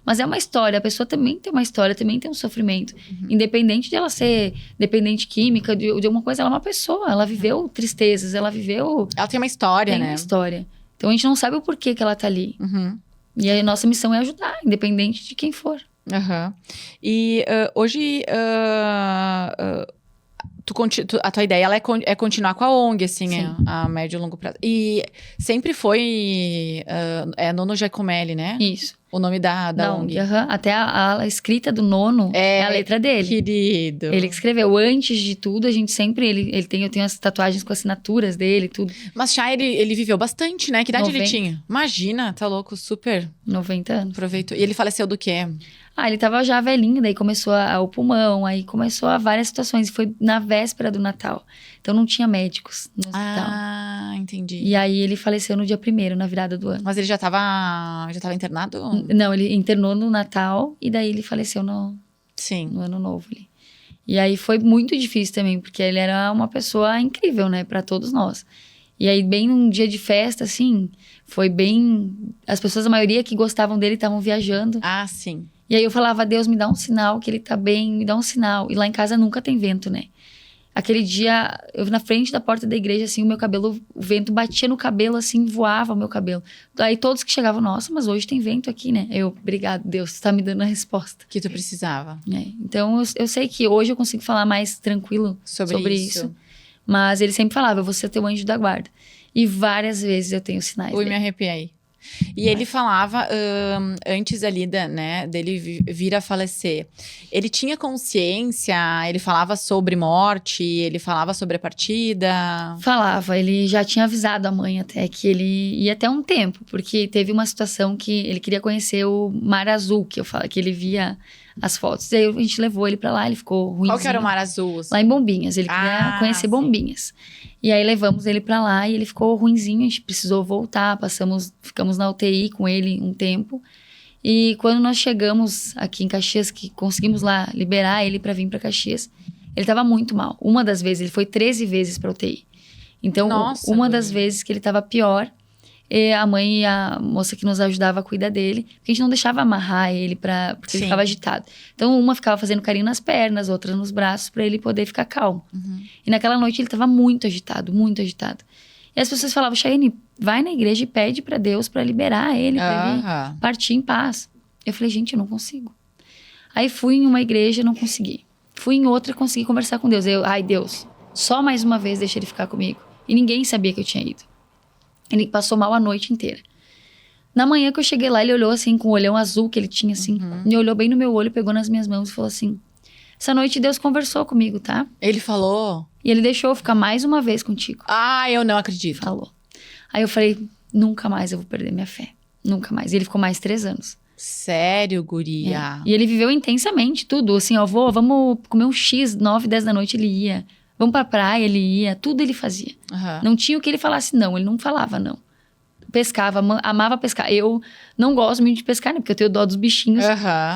Mas é uma história. A pessoa também tem uma história, também tem um sofrimento. Independente de ela ser dependente química, de alguma coisa, ela é uma pessoa. Ela viveu tristezas, ela viveu... Ela tem uma história, né? Tem uma história. Então, a gente não sabe o porquê que ela tá ali. E a nossa missão é ajudar, independente de quem for. E hoje... a tua ideia ela é continuar com a ONG, assim, a médio e longo prazo. E sempre foi Nono Giacomelli, né? Isso. O nome da ONG. Até a escrita do Nono é a letra dele. Querido. Ele que escreveu. Antes de tudo, a gente sempre... Eu tenho as tatuagens com assinaturas dele, tudo. Mas Chay, ele viveu bastante, né? Que idade ele tinha? Imagina, tá louco, super. 90 anos. Aproveitou. E ele faleceu do quê? Ele tava já velhinho, daí começou o pulmão, aí começou a várias situações. E foi na véspera do Natal. Então não tinha médicos no hospital. Entendi. E aí ele faleceu no dia 1º, na virada do ano. Mas ele já tava internado? Não, ele internou no Natal e daí ele faleceu no ano novo ali. E aí foi muito difícil também, porque ele era uma pessoa incrível, né, pra todos nós. E aí, bem num dia de festa, assim, foi bem... As pessoas, a maioria que gostavam dele, estavam viajando. Sim. E aí eu falava, Deus, me dá um sinal que ele tá bem, me dá um sinal. E lá em casa nunca tem vento, né? Aquele dia, eu na frente da porta da igreja, assim, o meu cabelo, o vento batia no cabelo, assim, voava o meu cabelo. Aí todos que chegavam, nossa, mas hoje tem vento aqui, né? Obrigado, Deus, tu tá me dando a resposta. Que tu precisava. Então, eu sei que hoje eu consigo falar mais tranquilo sobre isso. Mas ele sempre falava, você é teu anjo da guarda. E várias vezes eu tenho sinais dele. Me arrepiei. E ele falava, antes ali dele vir a falecer, ele tinha consciência, ele falava sobre morte, ele falava sobre a partida? Falava, ele já tinha avisado a mãe até que ele ia até um tempo, porque teve uma situação que ele queria conhecer o Mar Azul, que eu falo, que ele via as fotos. E aí a gente levou ele pra lá, ele ficou ruimzinho. Qual que era o Mar Azul? Lá em Bombinhas, ele queria conhecer Bombinhas. E aí levamos ele pra lá e ele ficou ruinzinho, a gente precisou voltar, ficamos na UTI com ele um tempo. E quando nós chegamos aqui em Caxias, que conseguimos lá liberar ele pra vir pra Caxias, ele tava muito mal. Uma das vezes, ele foi 13 vezes pra UTI. Então, uma das vezes que ele tava pior, a mãe e a moça que nos ajudava a cuidar dele, porque a gente não deixava amarrar ele porque ele ficava agitado. Então, uma ficava fazendo carinho nas pernas, outra nos braços, pra ele poder ficar calmo. E naquela noite ele tava muito agitado, muito agitado. E as pessoas falavam, Chayane, vai na igreja e pede pra Deus pra liberar ele, pra ele partir em paz. Eu falei, gente, eu não consigo. Aí fui em uma igreja, não consegui. Fui em outra, consegui conversar com Deus. Deus, só mais uma vez deixa ele ficar comigo. E ninguém sabia que eu tinha ido. Ele passou mal a noite inteira. Na manhã que eu cheguei lá, ele olhou assim, com o olhão azul que ele tinha, assim. E olhou bem no meu olho, pegou nas minhas mãos e falou assim, essa noite Deus conversou comigo, tá? Ele falou? E ele deixou eu ficar mais uma vez contigo. Eu não acredito. Falou. Aí eu falei, nunca mais eu vou perder minha fé. Nunca mais. E ele ficou mais 3 anos. Sério, guria? E ele viveu intensamente tudo. Assim, vamos comer um X, 9, 10 da noite ele ia. Vamos pra praia, ele ia. Tudo ele fazia. Não tinha o que ele falasse não. Ele não falava não. Pescava, amava pescar. Eu não gosto muito de pescar, né? Porque eu tenho dó dos bichinhos.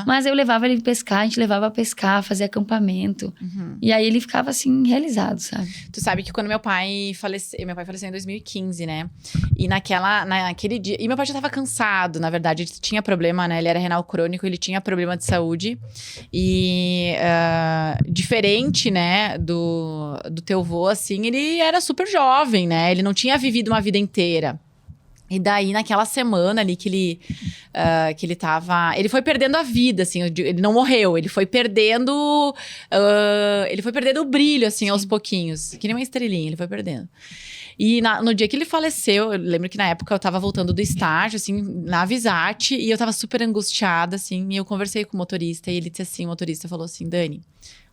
Mas eu levava ele pescar, a gente levava a pescar, fazer acampamento. E aí ele ficava assim, realizado, sabe? Tu sabe que quando meu pai faleceu em 2015, né? E naquele dia... E meu pai já tava cansado, na verdade. Ele tinha problema, né? Ele era renal crônico, ele tinha problema de saúde. E diferente, né? Do teu vô, assim, ele era super jovem, né? Ele não tinha vivido uma vida inteira. E daí, naquela semana ali que ele tava... Ele foi perdendo a vida, assim. Ele não morreu. Ele foi perdendo... o brilho, assim, aos pouquinhos. Que nem uma estrelinha, ele foi perdendo. E no dia que ele faleceu, eu lembro que na época eu tava voltando do estágio, assim, na Visate. E eu tava super angustiada, assim. E eu conversei com o motorista. E ele disse assim, o motorista falou assim, Dani...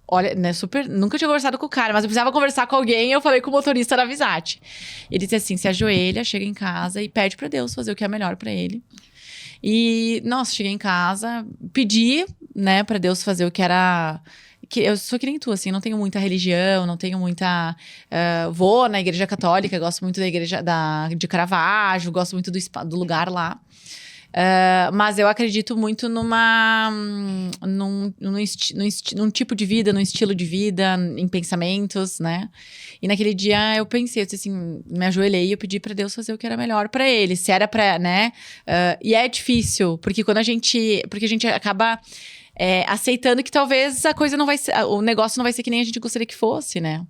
Olha, né, nunca tinha conversado com o cara, mas eu precisava conversar com alguém e eu falei com o motorista da Visate. Ele disse assim, se ajoelha, chega em casa e pede pra Deus fazer o que é melhor pra ele. E, nossa, cheguei em casa, pedi, né, pra Deus fazer o que era... Eu sou que nem tu, assim, não tenho muita religião, não tenho muita... vou na igreja católica, gosto muito da igreja de Caravaggio, gosto muito do lugar lá. Mas eu acredito muito num tipo de vida, num estilo de vida, em pensamentos, né? E naquele dia eu pensei, assim, me ajoelhei e eu pedi pra Deus fazer o que era melhor pra ele. Se era pra, né? E é difícil, porque a gente acaba aceitando que talvez a coisa não vai ser, o negócio não vai ser que nem a gente gostaria que fosse, né?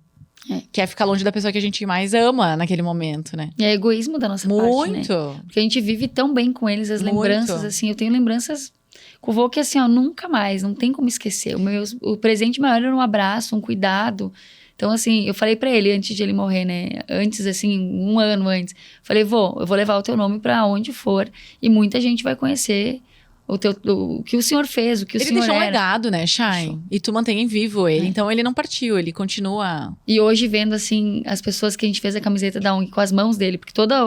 Que é ficar longe da pessoa que a gente mais ama naquele momento, né? É egoísmo da nossa parte, né? Muito! Porque a gente vive tão bem com eles, as lembranças, assim. Eu tenho lembranças com o vô que, assim, nunca mais, não tem como esquecer. O presente maior era um abraço, um cuidado. Então, assim, eu falei pra ele, antes de ele morrer, né? Antes, assim, 1 ano antes. Falei, vô, eu vou levar o teu nome pra onde for. E muita gente vai conhecer... O que o senhor fez, o que o senhor era. Ele deixou um legado, né, Chay? E tu mantém vivo ele. Então, ele não partiu, ele continua... E hoje, vendo, assim, as pessoas que a gente fez a camiseta da ONG com as mãos dele. Porque toda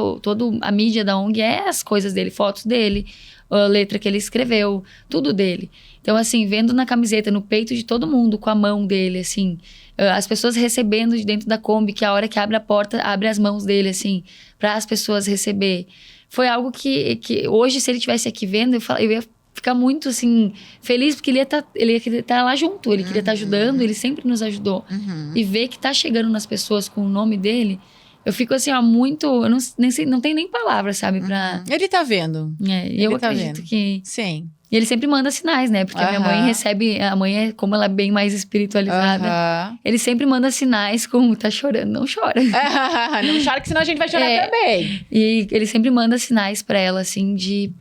a mídia da ONG é as coisas dele, fotos dele. a letra que ele escreveu, tudo dele. Então, assim, vendo na camiseta, no peito de todo mundo, com a mão dele, assim, as pessoas recebendo de dentro da Kombi, que a hora que abre a porta, abre as mãos dele, assim, para as pessoas receber. Foi algo que hoje, se ele estivesse aqui vendo, eu ia ficar muito, assim, feliz, porque ele ia querer estar lá junto, ele queria estar ajudando, ele sempre nos ajudou. E ver que tá chegando nas pessoas com o nome dele, eu fico assim, ó, muito... Eu não tenho nem palavras, sabe, pra... Ele tá vendo. E eu acredito que... Sim. E ele sempre manda sinais, né? Porque a minha mãe recebe... A mãe, como ela é bem mais espiritualizada, ele sempre manda sinais como tá chorando. Não chora. Não chora, que senão a gente vai chorar também. E ele sempre manda sinais pra ela, assim, de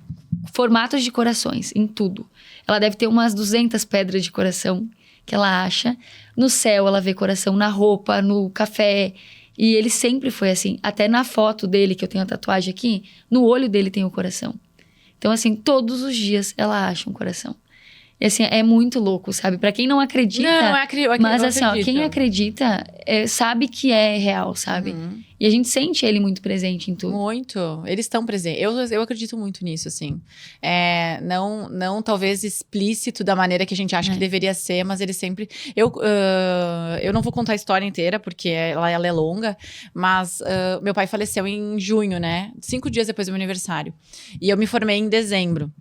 formatos de corações, em tudo. Ela deve ter umas 200 pedras de coração que ela acha. No céu, ela vê coração, na roupa, no café. E ele sempre foi assim. Até na foto dele, que eu tenho a tatuagem aqui, no olho dele tem o coração. Então, assim, todos os dias ela acha um coração. E, assim, é muito louco, sabe? Pra quem não acredita... Mas, assim, ó, quem acredita sabe que é real, sabe? E a gente sente ele muito presente em tudo. Muito. Eles estão presentes. Eu acredito muito nisso, assim. Não talvez explícito da maneira que a gente acha que deveria ser, mas ele sempre... Eu não vou contar a história inteira, porque ela é longa, mas meu pai faleceu em junho, né? 5 dias depois do meu aniversário. E eu me formei em dezembro.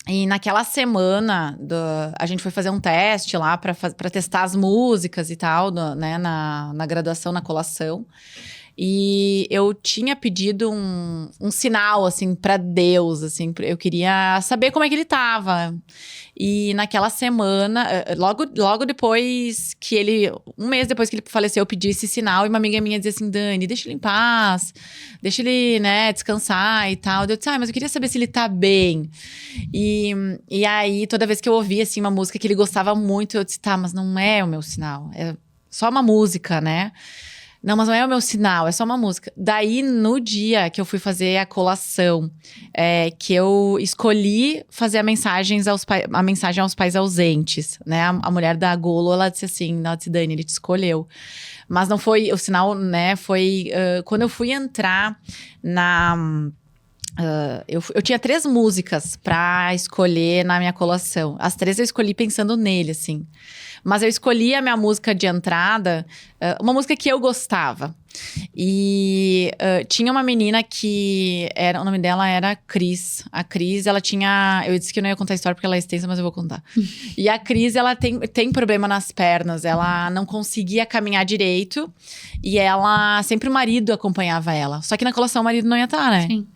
E naquela semana, a gente foi fazer um teste lá para testar as músicas e tal, né, na graduação, na colação. E eu tinha pedido um sinal, assim, para Deus, assim. Eu queria saber como é que ele tava. E naquela semana, logo depois que um mês depois que ele faleceu, eu pedi esse sinal. E uma amiga minha dizia assim, Dani, deixa ele em paz. Deixa ele, né, descansar e tal. Eu disse, mas eu queria saber se ele tá bem. E aí, toda vez que eu ouvia, assim, uma música que ele gostava muito, eu disse, mas não é o meu sinal. É só uma música, né? Não, mas não é o meu sinal, é só uma música. Daí, no dia que eu fui fazer a colação, que eu escolhi fazer a mensagem aos pais ausentes, né? A mulher da Golo, ela disse assim, Dani, ele te escolheu. Mas não foi, o sinal, né, foi... quando eu fui entrar eu tinha 3 músicas pra escolher na minha colação. As 3 eu escolhi pensando nele, assim. Mas eu escolhi a minha música de entrada, uma música que eu gostava. E tinha uma menina que o nome dela era Cris. A Cris, ela tinha... Eu disse que eu não ia contar a história porque ela é extensa, mas eu vou contar. E a Cris, ela tem problema nas pernas. Ela não conseguia caminhar direito. E ela... Sempre o marido acompanhava ela. Só que na colação o marido não ia estar, né? Sim.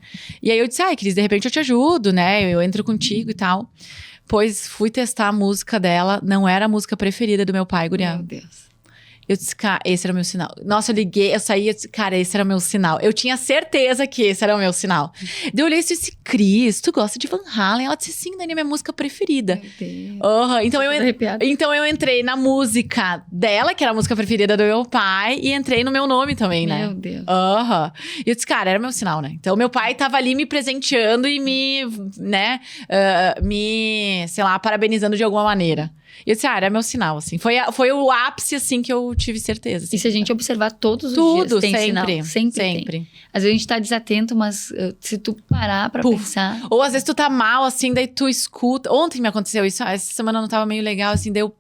E aí eu disse, Cris, de repente eu te ajudo, né? Eu entro contigo e tal. Pois fui testar a música dela. Não era a música preferida do meu pai, guria. Meu Deus. Eu disse, cara, esse era o meu sinal. Nossa, eu liguei, eu saí, eu disse, cara, esse era o meu sinal. Eu tinha certeza que esse era o meu sinal. Daí eu olhei e disse, Cris, tu gosta de Van Halen? Ela disse, sim, Dani, é minha música preferida. Meu Deus. Então eu entrei na música dela, que era a música preferida do meu pai, e entrei no meu nome também, né? Meu Deus. E eu disse, cara, era meu sinal, né? Então meu pai tava ali me presenteando e né, sei lá, parabenizando de alguma maneira. E eu disse, era meu sinal, assim. Foi o ápice, assim, que eu tive certeza. Assim. E se a gente observar todos os dias, tem sinal. Sempre tem. Às vezes a gente tá desatento, mas se tu parar pra pensar... Ou às vezes tu tá mal, assim, daí tu escuta... Ontem me aconteceu isso, essa semana eu não tava meio legal, assim, daí eu,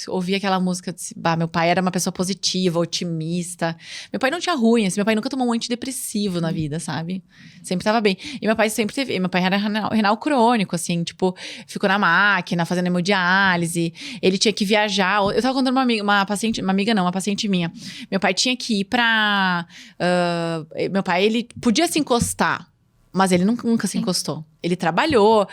ouvi aquela música, disse, meu pai era uma pessoa positiva, otimista. Meu pai não tinha ruim, assim, meu pai nunca tomou um antidepressivo na vida, sabe? Sempre tava bem. E meu pai sempre teve... Meu pai era renal crônico, assim, tipo, ficou na máquina, fazendo hemodiálise. Ele tinha que viajar. Eu tava contando uma paciente minha. Meu pai tinha que ir pra... meu pai, ele podia se encostar, mas ele nunca se encostou. Ele trabalhou,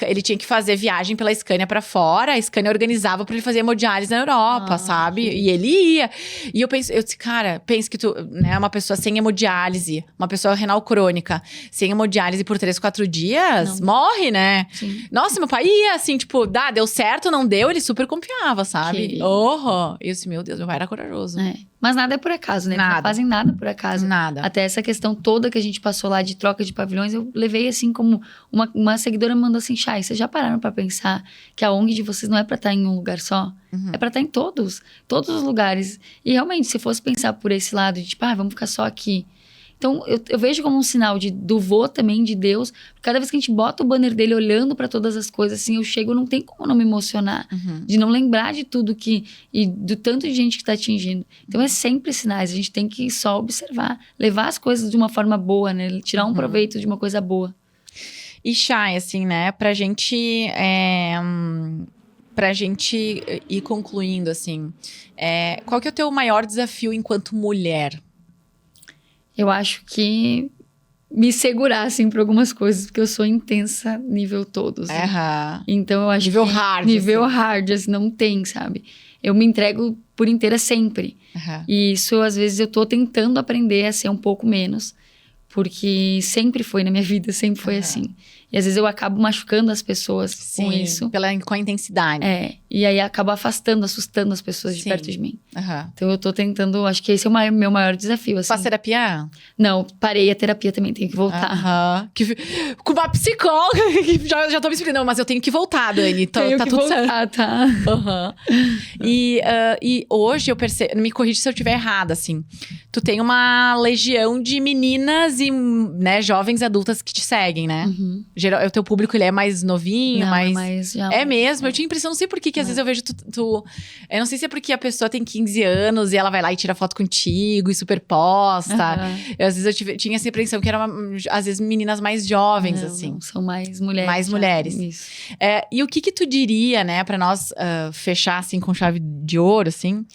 ele tinha que fazer viagem pela Scania pra fora, a Scania organizava pra ele fazer hemodiálise na Europa, sabe? E ele ia. E eu disse, cara, pensa que tu, né, uma pessoa sem hemodiálise, uma pessoa renal crônica, sem hemodiálise por 3, 4 dias, morre, né? Sim. Nossa, meu pai ia, assim, tipo, deu certo, não deu, ele super confiava, sabe? E eu disse, meu Deus, meu pai era corajoso. Mas nada é por acaso, né? Eles não fazem nada por acaso. Nada. Até essa questão toda que a gente passou lá de troca de pavilhões, eu levei assim como... Uma seguidora me mandou assim, Chay, vocês já pararam pra pensar que a ONG de vocês não é pra estar em um lugar só? É pra estar em todos os lugares. E realmente, se fosse pensar por esse lado, de tipo, vamos ficar só aqui. Então, eu vejo como um sinal do vô também, de Deus. Cada vez que a gente bota o banner dele olhando para todas as coisas, assim, eu chego, não tem como não me emocionar. De não lembrar de tudo e do tanto de gente que tá atingindo. Então, é sempre sinais. A gente tem que só observar. Levar as coisas de uma forma boa, né? Tirar um proveito de uma coisa boa. E Chay, assim, né? Pra gente ir concluindo, assim. Qual que é o teu maior desafio enquanto mulher? Eu acho que me segurar, assim, por algumas coisas, porque eu sou intensa nível todo, assim. Então, eu acho nível hard. Nível hard, assim, não tem, sabe? Eu me entrego por inteira sempre. E isso, às vezes, eu tô tentando aprender a ser um pouco menos, porque sempre foi na minha vida, sempre foi assim. E às vezes eu acabo machucando as pessoas com isso. Com a intensidade. E aí acabo afastando, assustando as pessoas de perto de mim. Então eu tô tentando, acho que esse é o meu maior desafio, assim. Faz terapia? Não, parei a terapia também, tenho que voltar. Com uma psicóloga, que já tô me explicando, não, mas eu tenho que voltar, Dani. Tenho tá que tudo voltar, certo. tá. E hoje eu percebo, me corrija se eu estiver errada, assim. Tu tem uma legião de meninas e, né, jovens adultas que te seguem, né? O teu público, ele é mais novinho, É mesmo? Eu tinha a impressão, não sei por que às vezes eu vejo tu... Eu não sei se é porque a pessoa tem 15 anos e ela vai lá e tira foto contigo e super posta. Às vezes eu tinha essa impressão que eram, às vezes, meninas mais jovens, assim. Não, são mais mulheres. Mais mulheres. Isso. E o que tu diria, né, pra nós fechar, assim, com chave de ouro, assim?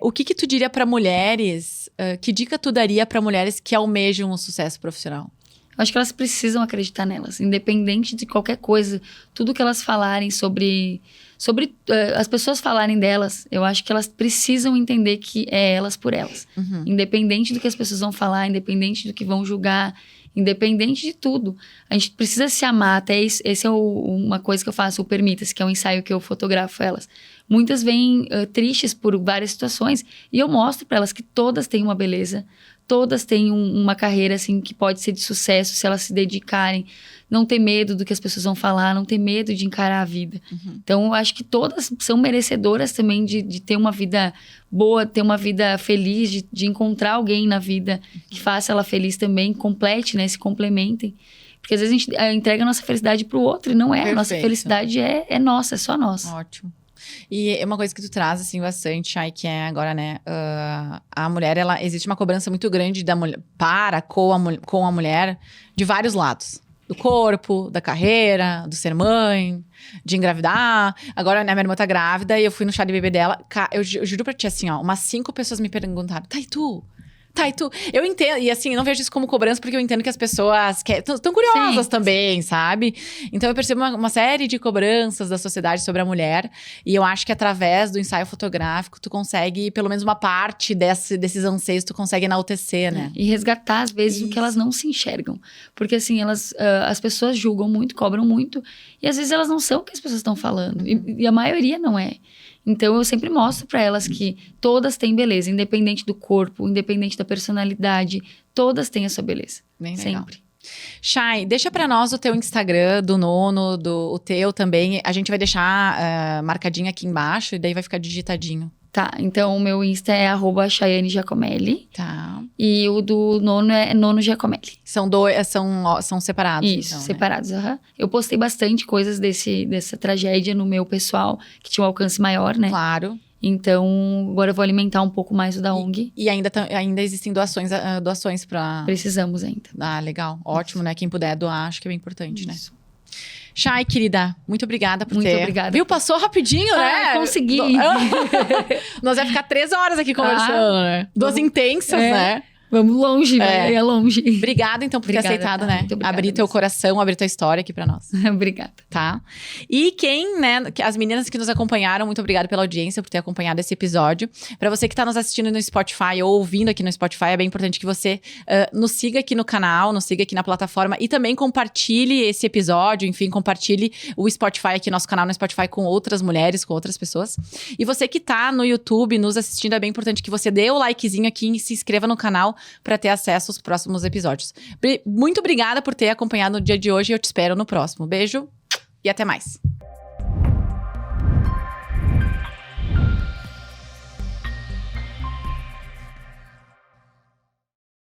O que tu diria pra mulheres... que dica tu daria pra mulheres que almejam um sucesso profissional? Eu acho que elas precisam acreditar nelas, independente de qualquer coisa. Tudo que elas falarem sobre as pessoas falarem delas, eu acho que elas precisam entender que é elas por elas. Independente do que as pessoas vão falar, independente do que vão julgar, independente de tudo. A gente precisa se amar. Até esse é uma coisa que eu faço, o Permita-se, que é um ensaio que eu fotografo elas. Muitas vêm tristes por várias situações e eu mostro para elas que todas têm uma beleza, todas têm uma carreira, assim, que pode ser de sucesso se elas se dedicarem. Não ter medo do que as pessoas vão falar, não ter medo de encarar a vida. Então, eu acho que todas são merecedoras também de ter uma vida boa, ter uma vida feliz, de encontrar alguém na vida que faça ela feliz também, complete, né? Se complementem. Porque às vezes a gente entrega a nossa felicidade pro outro e não é. A nossa felicidade é nossa, é só nossa. Ótimo. E é uma coisa que tu traz, assim, bastante, Chay, que é agora, né, a mulher, existe uma cobrança muito grande da mulher, com a mulher, de vários lados. Do corpo, da carreira, do ser mãe, de engravidar. Agora, né, minha irmã tá grávida e eu fui no chá de bebê dela. Eu juro pra ti, assim, ó, umas 5 pessoas me perguntaram, tá, e tu? Eu entendo, e assim, eu não vejo isso como cobrança, porque eu entendo que as pessoas estão curiosas também, sabe? Então eu percebo uma série de cobranças da sociedade sobre a mulher, e eu acho que através do ensaio fotográfico, tu consegue, pelo menos uma parte desses anseios, tu consegue enaltecer, né? E resgatar, às vezes, o que elas não se enxergam. Porque assim, as pessoas julgam muito, cobram muito, e às vezes elas não são o que as pessoas estão falando, e a maioria não é. Então, eu sempre mostro para elas que todas têm beleza, independente do corpo, independente da personalidade, todas têm a sua beleza. Bem sempre. Legal. Chay, deixa pra nós o teu Instagram, do Nono, o teu também. A gente vai deixar marcadinho aqui embaixo e daí vai ficar digitadinho. Tá, então o meu Insta é @ChaianeGiacomelli. Tá. E o do Nono é Nono Giacomelli. São separados? Isso, então, separados. Né? Eu postei bastante coisas dessa tragédia no meu pessoal, que tinha um alcance maior, né? Claro. Então, agora eu vou alimentar um pouco mais o da ONG. E ainda existem doações para... Precisamos ainda. Ah, legal. Ótimo, né? Quem puder doar, acho que é bem importante, né? Chay, querida, muito obrigada por Muito obrigada. Viu? Passou rapidinho, né? Consegui. Nós vamos ficar 3 horas aqui conversando, né? 2 intensas, né? Vamos longe, né? É longe. Obrigada, então, por ter aceitado, né? Abrir teu coração, abrir tua história aqui pra nós. Obrigada. Tá? E as meninas que nos acompanharam, muito obrigada pela audiência, por ter acompanhado esse episódio. Pra você que tá nos assistindo no Spotify ou ouvindo aqui no Spotify, é bem importante que você nos siga aqui no canal, nos siga aqui na plataforma e também compartilhe esse episódio, enfim, compartilhe o Spotify aqui, nosso canal no Spotify com outras mulheres, com outras pessoas. E você que tá no YouTube nos assistindo, é bem importante que você dê o likezinho aqui e se inscreva no canal para ter acesso aos próximos episódios. Muito obrigada por ter acompanhado no dia de hoje e eu te espero no próximo. Beijo e até mais.